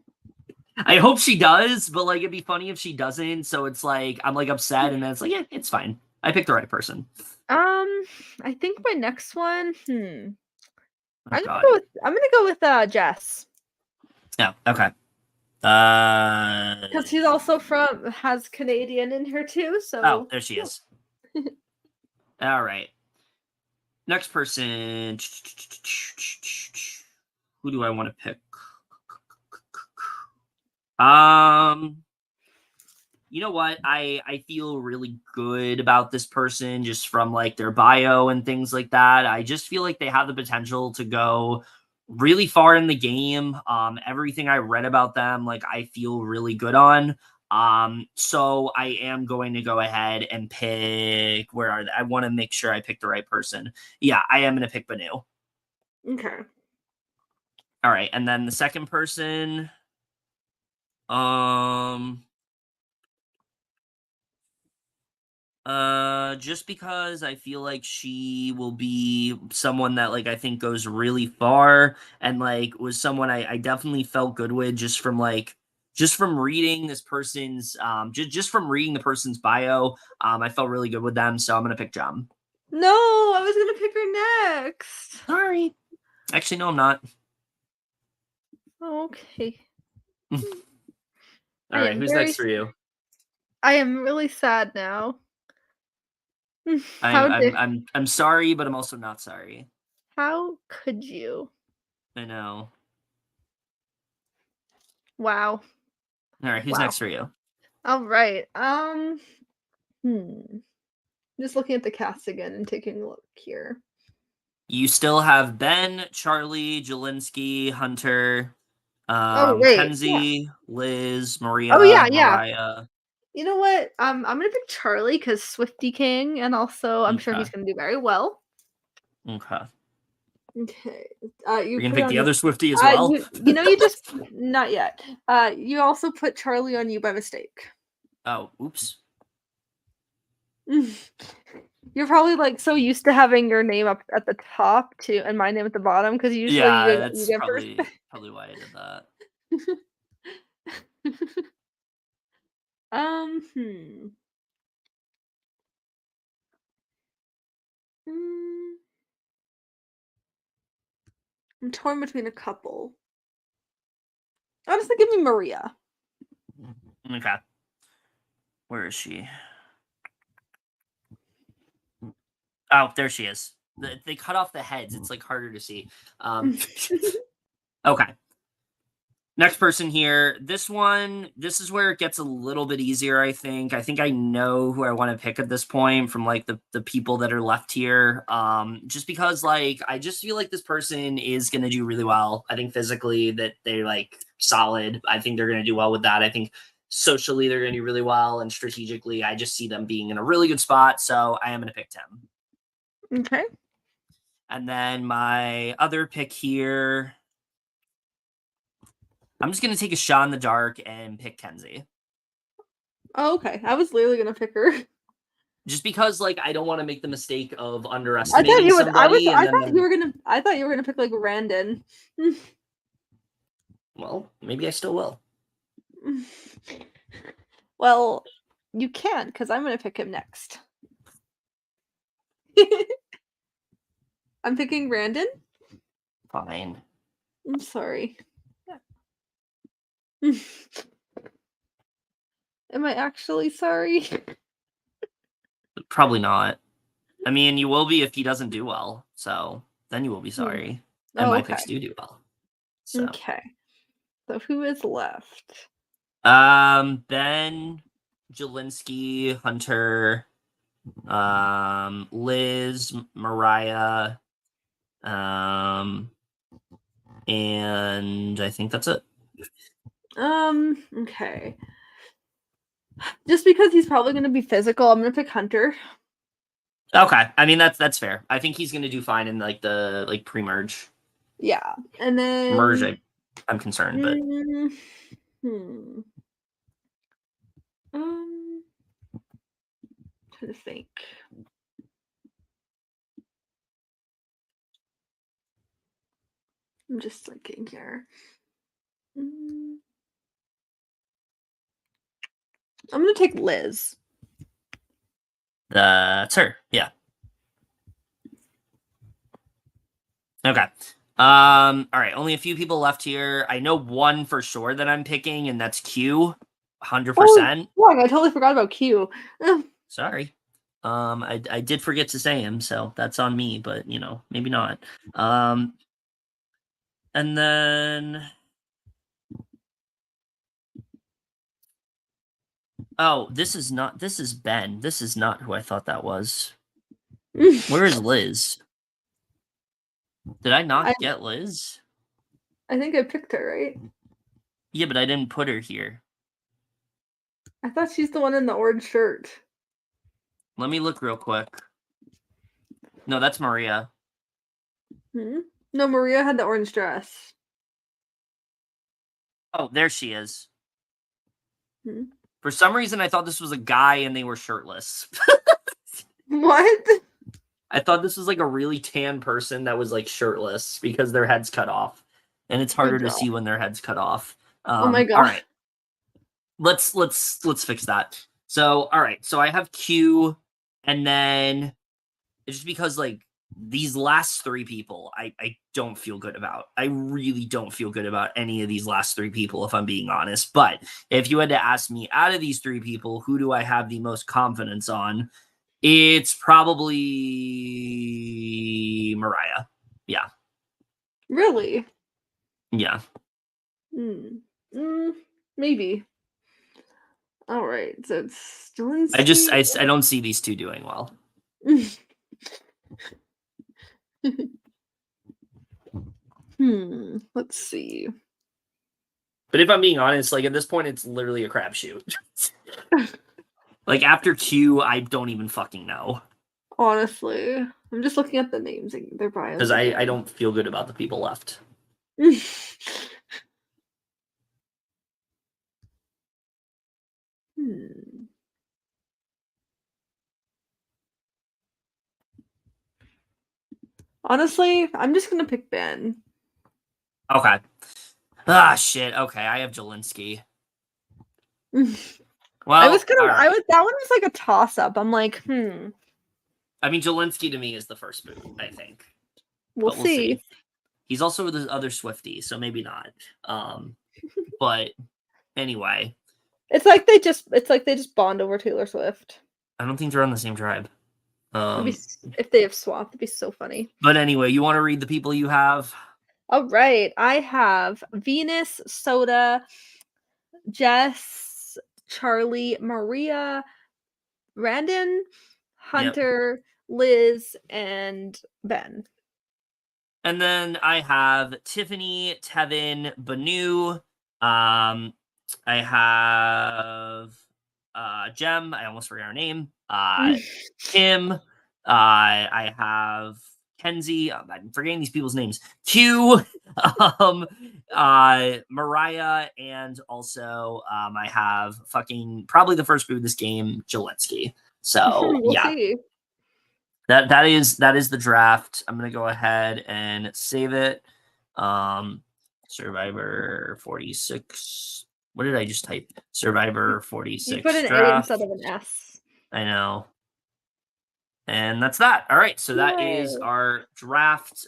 Speaker 2: I hope she does, but like it'd be funny if she doesn't. So it's like I'm like upset, and then it's like, yeah, it's fine. I picked the right person.
Speaker 1: I think my next one,
Speaker 2: Oh God.
Speaker 1: I'm gonna go with Jess.
Speaker 2: Yeah. Okay.
Speaker 1: Because she's also has Canadian in her too,
Speaker 2: Oh,
Speaker 1: so
Speaker 2: there she is. All right. Next person. Who do I want to pick? You know what? I feel really good about this person just from like their bio and things like that. I just feel like they have the potential to go really far in the game. Everything I read about them, like I feel really good on. So I am going to go ahead and pick. Where are they? I want to make sure I pick the right person. Yeah, I am going to pick Banu.
Speaker 1: okay.
Speaker 2: All right, and then the second person. Um. just because I feel like she will be someone that like I think goes really far and like was someone I definitely felt good with just from reading this person's just from reading the person's bio. I felt really good with them, so I'm gonna pick Jum.
Speaker 1: No, I was gonna pick her next.
Speaker 2: Sorry. Actually, no, I'm not.
Speaker 1: Okay.
Speaker 2: All
Speaker 1: I
Speaker 2: right,
Speaker 1: am
Speaker 2: who's next for you?
Speaker 1: I am really sad now.
Speaker 2: I'm
Speaker 1: How
Speaker 2: I'm
Speaker 1: did
Speaker 2: I'm I'm sorry, but I'm also not sorry.
Speaker 1: how could you?
Speaker 2: I know.
Speaker 1: Wow.
Speaker 2: All right, who's
Speaker 1: Wow.
Speaker 2: next for you?
Speaker 1: All right. Hmm. Just looking at the cast again and taking a look here.
Speaker 2: You still have Ben, Charlie, Jelinski, Hunter,
Speaker 1: Oh wait, yeah.
Speaker 2: Kenzie, Liz,
Speaker 1: Oh
Speaker 2: Maria,
Speaker 1: yeah, yeah.
Speaker 2: Mariah.
Speaker 1: You know what? I'm gonna pick Charlie because Swifty King, and also I'm sure he's
Speaker 2: Okay.
Speaker 1: gonna do very well.
Speaker 2: Okay.
Speaker 1: Okay. You
Speaker 2: You're gonna
Speaker 1: put it
Speaker 2: pick
Speaker 1: on
Speaker 2: the
Speaker 1: you.
Speaker 2: other Swifty as well?
Speaker 1: You just not yet. You also put Charlie on you by mistake.
Speaker 2: Oh, oops.
Speaker 1: You You're probably, like, so used to having your name up at the top too and my name at the bottom because usually
Speaker 2: Yeah,
Speaker 1: you
Speaker 2: that's
Speaker 1: get first.
Speaker 2: probably why I did that.
Speaker 1: Hmm. Mm, I'm torn between a couple. Honestly, give me Maria.
Speaker 2: Okay. Where is she? Oh, there she is. They cut off the heads. It's like harder to see. Okay. Next person here. This one, this is where it gets a little bit easier, I think. I think I know who I want to pick at this point from like the people that are left here. Just because like I just feel like this person is gonna do really well. I think physically that they're like solid. I think they're gonna do well with that. I think socially they're gonna do really well, and strategically, I just see them being in a really good spot. So I am gonna pick Tim.
Speaker 1: Okay.
Speaker 2: And then my other pick here. I'm just gonna take a shot in the dark and pick Kenzie.
Speaker 1: Oh, okay. I was literally gonna pick her.
Speaker 2: Just because, like, I don't want to make the mistake of
Speaker 1: I thought
Speaker 2: underestimating
Speaker 1: you would.
Speaker 2: somebody and
Speaker 1: I
Speaker 2: then
Speaker 1: thought you
Speaker 2: them.
Speaker 1: were gonna. I thought you were gonna pick like Randon.
Speaker 2: Well, maybe I still will.
Speaker 1: Well, you can't because I'm gonna pick him next. I'm picking Randon.
Speaker 2: Fine.
Speaker 1: I'm sorry. Am I actually sorry?
Speaker 2: Probably not. I mean, you will be if he doesn't do well. So then you will be
Speaker 1: Hmm.
Speaker 2: sorry. And
Speaker 1: Oh,
Speaker 2: my
Speaker 1: okay.
Speaker 2: picks do well. So,
Speaker 1: Okay. So who is left?
Speaker 2: Ben, Jelinski, Hunter, Liz, Mariah, and I think that's it.
Speaker 1: Okay. Just because he's probably gonna be physical, I'm gonna pick Hunter.
Speaker 2: Okay. I mean that's fair. I think he's gonna do fine in like the like pre-merge.
Speaker 1: Yeah. And
Speaker 2: Merge,
Speaker 1: then
Speaker 2: I'm concerned, but
Speaker 1: mm, hmm. Um trying to think. I'm just thinking here. Mm, I'm gonna take Liz.
Speaker 2: that's her. Yeah. Okay. All right, only a few people left here. I know one for sure that I'm picking, and that's Q.
Speaker 1: Oh,
Speaker 2: 100%.
Speaker 1: wrong. I totally forgot about Q.
Speaker 2: Sorry. I did forget to say him, so that's on me, but you know, maybe not. And then oh, this is Ben. This is not who I thought that was. Where is Liz? Did I not get Liz?
Speaker 1: I think I picked her, right?
Speaker 2: Yeah, but I didn't put her here.
Speaker 1: I thought she's the one in the orange shirt.
Speaker 2: Let me look real quick. No, that's Maria.
Speaker 1: Hmm? No, Maria had the orange dress.
Speaker 2: Oh, there she is.
Speaker 1: Hmm?
Speaker 2: For some reason, I thought this was a guy and they were shirtless.
Speaker 1: What?
Speaker 2: I thought this was like a really tan person that was like shirtless because their head's cut off, and it's harder
Speaker 1: Good
Speaker 2: to
Speaker 1: girl.
Speaker 2: see when their head's cut off.
Speaker 1: Oh my
Speaker 2: All
Speaker 1: god.
Speaker 2: right, let's fix that. So, all right, so I have Q, and then just because like these last three people, I don't feel good about. I really don't feel good about any of these last three people, if I'm being honest. But if you had to ask me out of these three people, who do I have the most confidence on? It's probably Mariah. Yeah.
Speaker 1: Really?
Speaker 2: Yeah.
Speaker 1: Hmm. Mm, maybe. All right. So it's
Speaker 2: I don't see these two doing well.
Speaker 1: Let's see.
Speaker 2: But if I'm being honest, like at this point, it's literally a crapshoot. Like after Q, I don't even fucking know.
Speaker 1: Honestly, I'm just looking at the names and their bios
Speaker 2: Because I
Speaker 1: again.
Speaker 2: don't feel good about the people left.
Speaker 1: Hmm. Honestly, I'm just gonna pick Ben.
Speaker 2: Okay. Ah, shit. Okay, I have Jelinski. Well, all right.
Speaker 1: That one was like a toss-up. I'm like,
Speaker 2: I mean, Jelinski to me is the first boot, I think.
Speaker 1: we'll
Speaker 2: But we'll see.
Speaker 1: see.
Speaker 2: He's also the other Swiftie, so maybe not. But anyway.
Speaker 1: It's like they just bond over Taylor Swift.
Speaker 2: I don't think they're on the same tribe.
Speaker 1: If they have swapped, it'd be so funny.
Speaker 2: But anyway, you want to read the people you have?
Speaker 1: All right, I have Venus, Soda, Jess, Charlie, Maria, Brandon,
Speaker 2: Yep.
Speaker 1: Hunter, Liz, and Ben.
Speaker 2: And then I have Tiffany, Tevin, Banu. I have Jem. I almost forgot her name. Kim. I have Kenzie. I'm forgetting these people's names. Q. Mariah, and also I have fucking probably the first boot of this game, Jelinski. So
Speaker 1: We'll
Speaker 2: yeah.
Speaker 1: see.
Speaker 2: That is the draft. I'm gonna go ahead and save it. Survivor 46. What did I just type? Survivor 46.
Speaker 1: You put an
Speaker 2: draft.
Speaker 1: A instead of an S.
Speaker 2: I know. And that's that. All right. So that is our draft.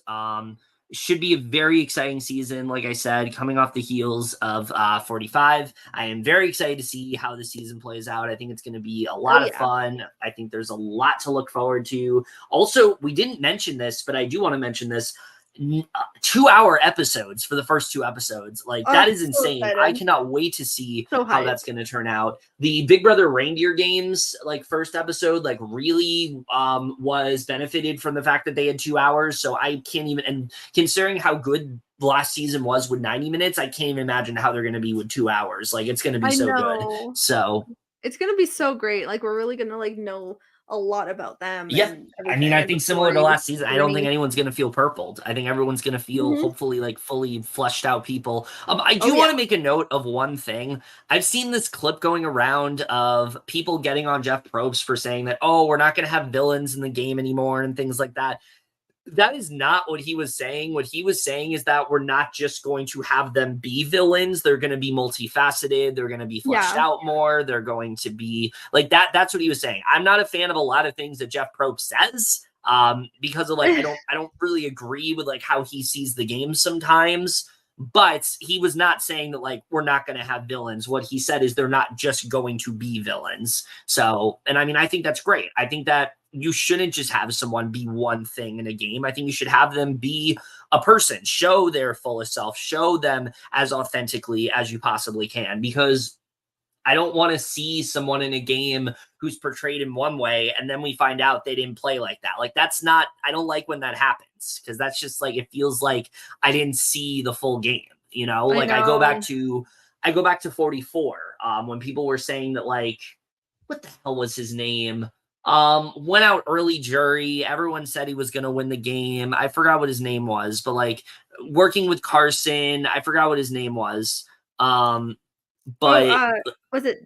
Speaker 2: Should be a very exciting season, like I said, coming off the heels of 45. I am very excited to see how the season plays out. I think it's going to be a lot of fun. I think there's a lot to look forward to. Also, we didn't mention this, but I do want to mention this. 2-hour episodes for the first 2 episodes. Like, that is insane. So I cannot wait to see how that's going to turn out. The Big Brother Reindeer Games, like, first episode, like, really was benefited from the fact that they had 2 hours. So I can't even, and considering how good last season was with 90 minutes, I can't even imagine how they're going to be with 2 hours. Like, it's going to be so good. So
Speaker 1: it's going to be so great. Like, we're really going to, like, know a lot about them.
Speaker 2: Yeah, I mean, I think similar to last season, I don't think anyone's going to feel purpled. I think everyone's going to feel hopefully like fully fleshed out people. I do want to make a note of one thing. I've seen this clip going around of people getting on Jeff Probst for saying that, oh, we're not going to have villains in the game anymore and things like that. That is not what he was saying. What he was saying is that we're not just going to have them be villains. They're going to be multifaceted. They're going to be fleshed out more. They're going to be like that. That's what he was saying. I'm not a fan of a lot of things that Jeff Probst says because of like, I don't really agree with like how he sees the game sometimes. But he was not saying that, like, we're not going to have villains. What he said is they're not just going to be villains. So, and I mean, I think that's great. I think that you shouldn't just have someone be one thing in a game. I think you should have them be a person, show their fullest self, show them as authentically as you possibly can, because I don't want to see someone in a game who's portrayed in one way and then we find out they didn't play like that. Like, that's not, I don't like when that happens, because that's just like, it feels like I didn't see the full game, you know? Like, I go back to 44 when people were saying that, like, what the hell was his name? Went out early jury. Everyone said he was going to win the game. I forgot what his name was, but like working with Carson, I forgot what his name was. But
Speaker 1: was it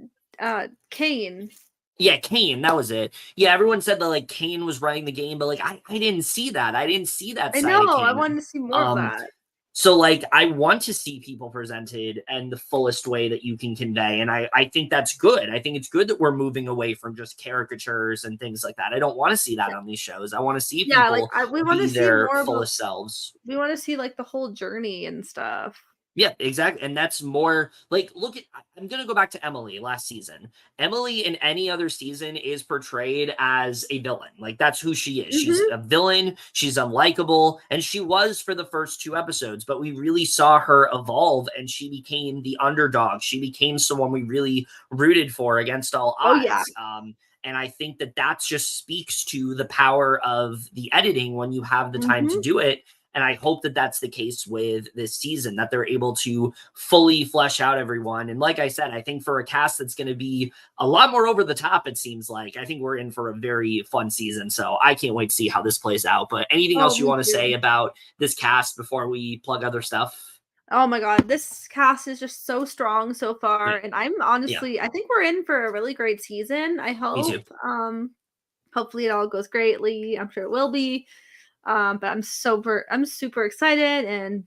Speaker 1: Kane?
Speaker 2: Yeah, Kane, that was it. Yeah, everyone said that like Kane was running the game, but like I didn't see that. I didn't see that side of Kane.
Speaker 1: I wanted to see more of that.
Speaker 2: So like I want to see people presented in the fullest way that you can convey. And I think that's good. I think it's good that we're moving away from just caricatures and things like that. I don't want to see that on these shows. I want to see people
Speaker 1: we want to see
Speaker 2: their
Speaker 1: more
Speaker 2: fullest selves.
Speaker 1: We want to see like the whole journey and stuff.
Speaker 2: Yeah, exactly. And that's more like, look at, I'm going to go back to Emily last season. Emily in any other season is portrayed as a villain. Like, that's who she is. She's a villain. She's unlikable. And she was for the first 2 episodes, but we really saw her evolve and she became the underdog. She became someone we really rooted for against all odds. And I think that just speaks to the power of the editing when you have the time to do it. And I hope that that's the case with this season, that they're able to fully flesh out everyone. And like I said, I think for a cast that's going to be a lot more over the top, it seems like, I think we're in for a very fun season. So I can't wait to see how this plays out. But anything else you want to say about this cast before we plug other stuff?
Speaker 1: Oh my God, this cast is just so strong so far. And I'm honestly, I think we're in for a really great season. I hope.
Speaker 2: Me too.
Speaker 1: Hopefully it all goes greatly. I'm sure it will be. But I'm super excited, and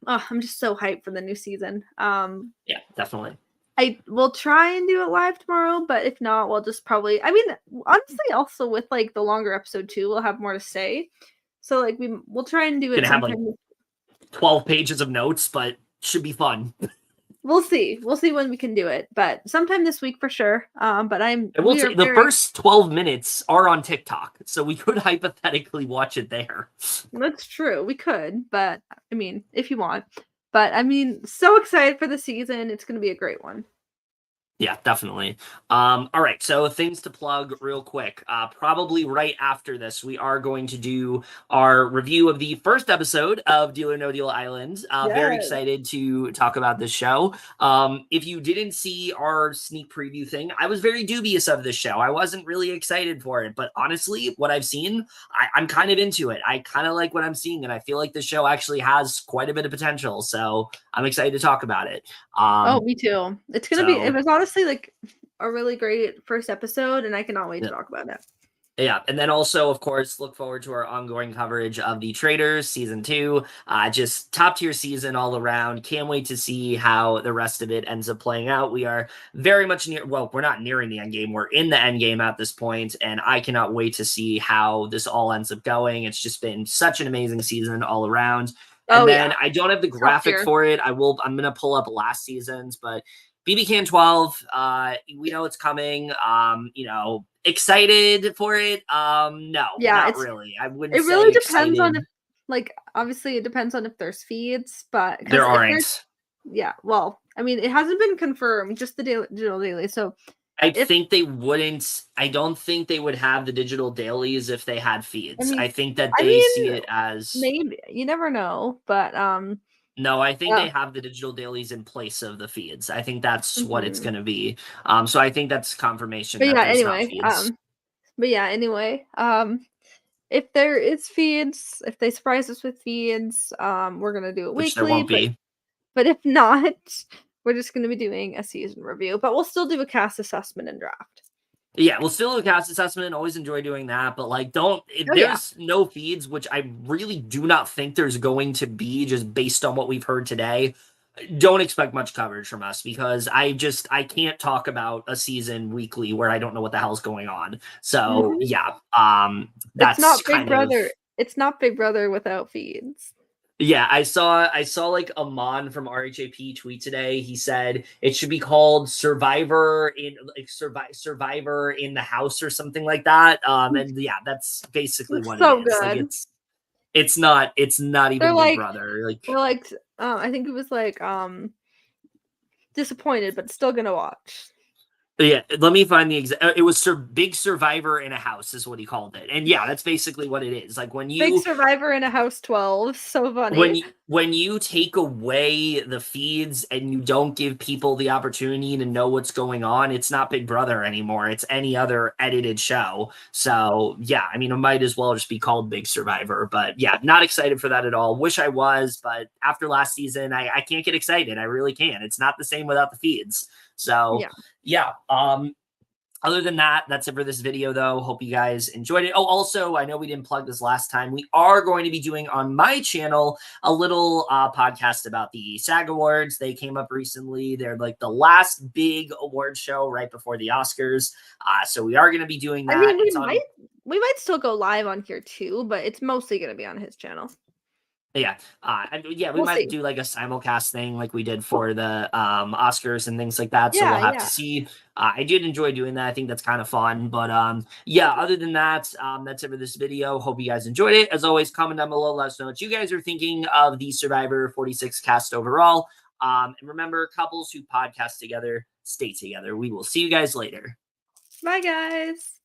Speaker 1: I'm just so hyped for the new season.
Speaker 2: Yeah, definitely.
Speaker 1: I will try and do it live tomorrow, but if not, we'll just probably. I mean, honestly, also with like the longer episode too, we'll have more to say. So like we'll try and do it
Speaker 2: Gonna have like
Speaker 1: sometime.
Speaker 2: 12 pages of notes, but should be fun.
Speaker 1: We'll see. We'll see when we can do it, but sometime this week for sure. But
Speaker 2: I will
Speaker 1: we
Speaker 2: say
Speaker 1: are
Speaker 2: the
Speaker 1: very.
Speaker 2: first 12 minutes are on TikTok, so we could hypothetically watch it there.
Speaker 1: That's true. We could, but I mean, if you want. But I mean, so excited for the season. It's going to be a great one.
Speaker 2: Yeah, definitely. All right, so things to plug real quick. Probably right after this, we are going to do our review of the first episode of Deal or No Deal Island. Very
Speaker 1: Yes.
Speaker 2: excited to talk about this show. If you didn't see our sneak preview thing, I was very dubious of this show. I wasn't really excited for it, but honestly, what I've seen, I'm kind of into it. I kind of like what I'm seeing, and I feel like the show actually has quite a bit of potential. So I'm excited to talk about it.
Speaker 1: Oh, me too. It's gonna be. It
Speaker 2: So
Speaker 1: was honestly like a really great first episode, and I cannot wait to
Speaker 2: yeah.
Speaker 1: talk about it.
Speaker 2: Yeah, and then also, of course, look forward to our ongoing coverage of The Traitors season 2. Just top tier season all around. Can't wait to see how the rest of it ends up playing out. We are very much near. Well, we're not nearing the end game. We're in the end game at this point, and I cannot wait to see how this all ends up going. It's just been such an amazing season all around. And
Speaker 1: Oh
Speaker 2: then
Speaker 1: yeah,
Speaker 2: I don't have the
Speaker 1: top
Speaker 2: graphic
Speaker 1: tier.
Speaker 2: for it. I'm gonna pull up last season's, but BB Can 12, we know it's coming. Excited for it? No,
Speaker 1: Yeah,
Speaker 2: not
Speaker 1: it's.
Speaker 2: really. I wouldn't
Speaker 1: It
Speaker 2: say
Speaker 1: really depends on
Speaker 2: excited.
Speaker 1: if, like, obviously it depends on if there's feeds, but
Speaker 2: There
Speaker 1: because if there's,
Speaker 2: aren't.
Speaker 1: yeah, well, I mean, it hasn't been confirmed, just the digital daily. So
Speaker 2: I
Speaker 1: if,
Speaker 2: think they wouldn't. I don't think they would have the digital dailies if they had
Speaker 1: I
Speaker 2: feeds. I
Speaker 1: mean,
Speaker 2: think that
Speaker 1: I
Speaker 2: they see
Speaker 1: mean,
Speaker 2: it as
Speaker 1: maybe you never know, but
Speaker 2: no. I think
Speaker 1: uh,
Speaker 2: they have the digital dailies in place of the feeds. I think that's what it's
Speaker 1: mhm.
Speaker 2: going to be. So I think that's confirmation
Speaker 1: But
Speaker 2: that
Speaker 1: yeah,
Speaker 2: there's not
Speaker 1: anyway,
Speaker 2: feeds,
Speaker 1: if there is feeds, if they surprise us with feeds, we're gonna do it
Speaker 2: which there
Speaker 1: weekly.
Speaker 2: won't
Speaker 1: But
Speaker 2: be.
Speaker 1: if not, we're just gonna be doing a season review. But we'll still do a cast assessment and draft.
Speaker 2: Yeah, we'll still do a cast assessment. Always enjoy doing that, but like, don't if
Speaker 1: Oh yeah.
Speaker 2: there's no feeds, which I really do not think there's going to be, just based on what we've heard today. Don't expect much coverage from us because I can't talk about a season weekly where I don't know what the hell's going on. So
Speaker 1: Mhm.
Speaker 2: yeah,
Speaker 1: It's
Speaker 2: that's
Speaker 1: not Big
Speaker 2: kind of
Speaker 1: Brother. It's not Big Brother without feeds.
Speaker 2: yeah, I saw like Amon from RHAP tweet today. He said it should be called Survivor in the House or something like that. And yeah, that's basically
Speaker 1: It's
Speaker 2: what it
Speaker 1: so
Speaker 2: is. Like
Speaker 1: good.
Speaker 2: it's not
Speaker 1: They're
Speaker 2: even Big
Speaker 1: like
Speaker 2: Brother. Like
Speaker 1: they're like I think it was like disappointed but still gonna watch.
Speaker 2: yeah, let me find the exact. It was Big Survivor in a House is what he called it, and yeah, that's basically what it is. Like
Speaker 1: Big Survivor in a House 12. So funny.
Speaker 2: when you take away the feeds and you don't give people the opportunity to know what's going on, it's not Big Brother anymore. It's any other edited show. So yeah, I mean, it might as well just be called Big Survivor. But yeah, not excited for that at all. Wish I was, but after last season, I can't get excited. I really can't. It's not the same without the feeds. So
Speaker 1: Yeah.
Speaker 2: yeah. Other than that, that's it for this video, though. Hope you guys enjoyed it. Oh, also, I know we didn't plug this last time. We are going to be doing on my channel a little podcast about the SAG Awards. They came up recently. They're like the last big award show right before the Oscars. So we are going to be doing
Speaker 1: I
Speaker 2: that.
Speaker 1: mean,
Speaker 2: It's on.
Speaker 1: we might still go live on here too, but it's mostly gonna be on his channel.
Speaker 2: Yeah. Yeah, we
Speaker 1: We'll
Speaker 2: might
Speaker 1: see.
Speaker 2: do like a simulcast thing like we did for the Oscars and things like that. So we'll
Speaker 1: Yeah,
Speaker 2: have to
Speaker 1: yeah.
Speaker 2: see. I did enjoy doing that. I think that's kind of fun. But yeah, other than that, that's it for this video. Hope you guys enjoyed it. As always, comment down below, let us know what you guys are thinking of the Survivor 46 cast overall. And remember, couples who podcast together stay together. We will see you guys later.
Speaker 1: Bye guys.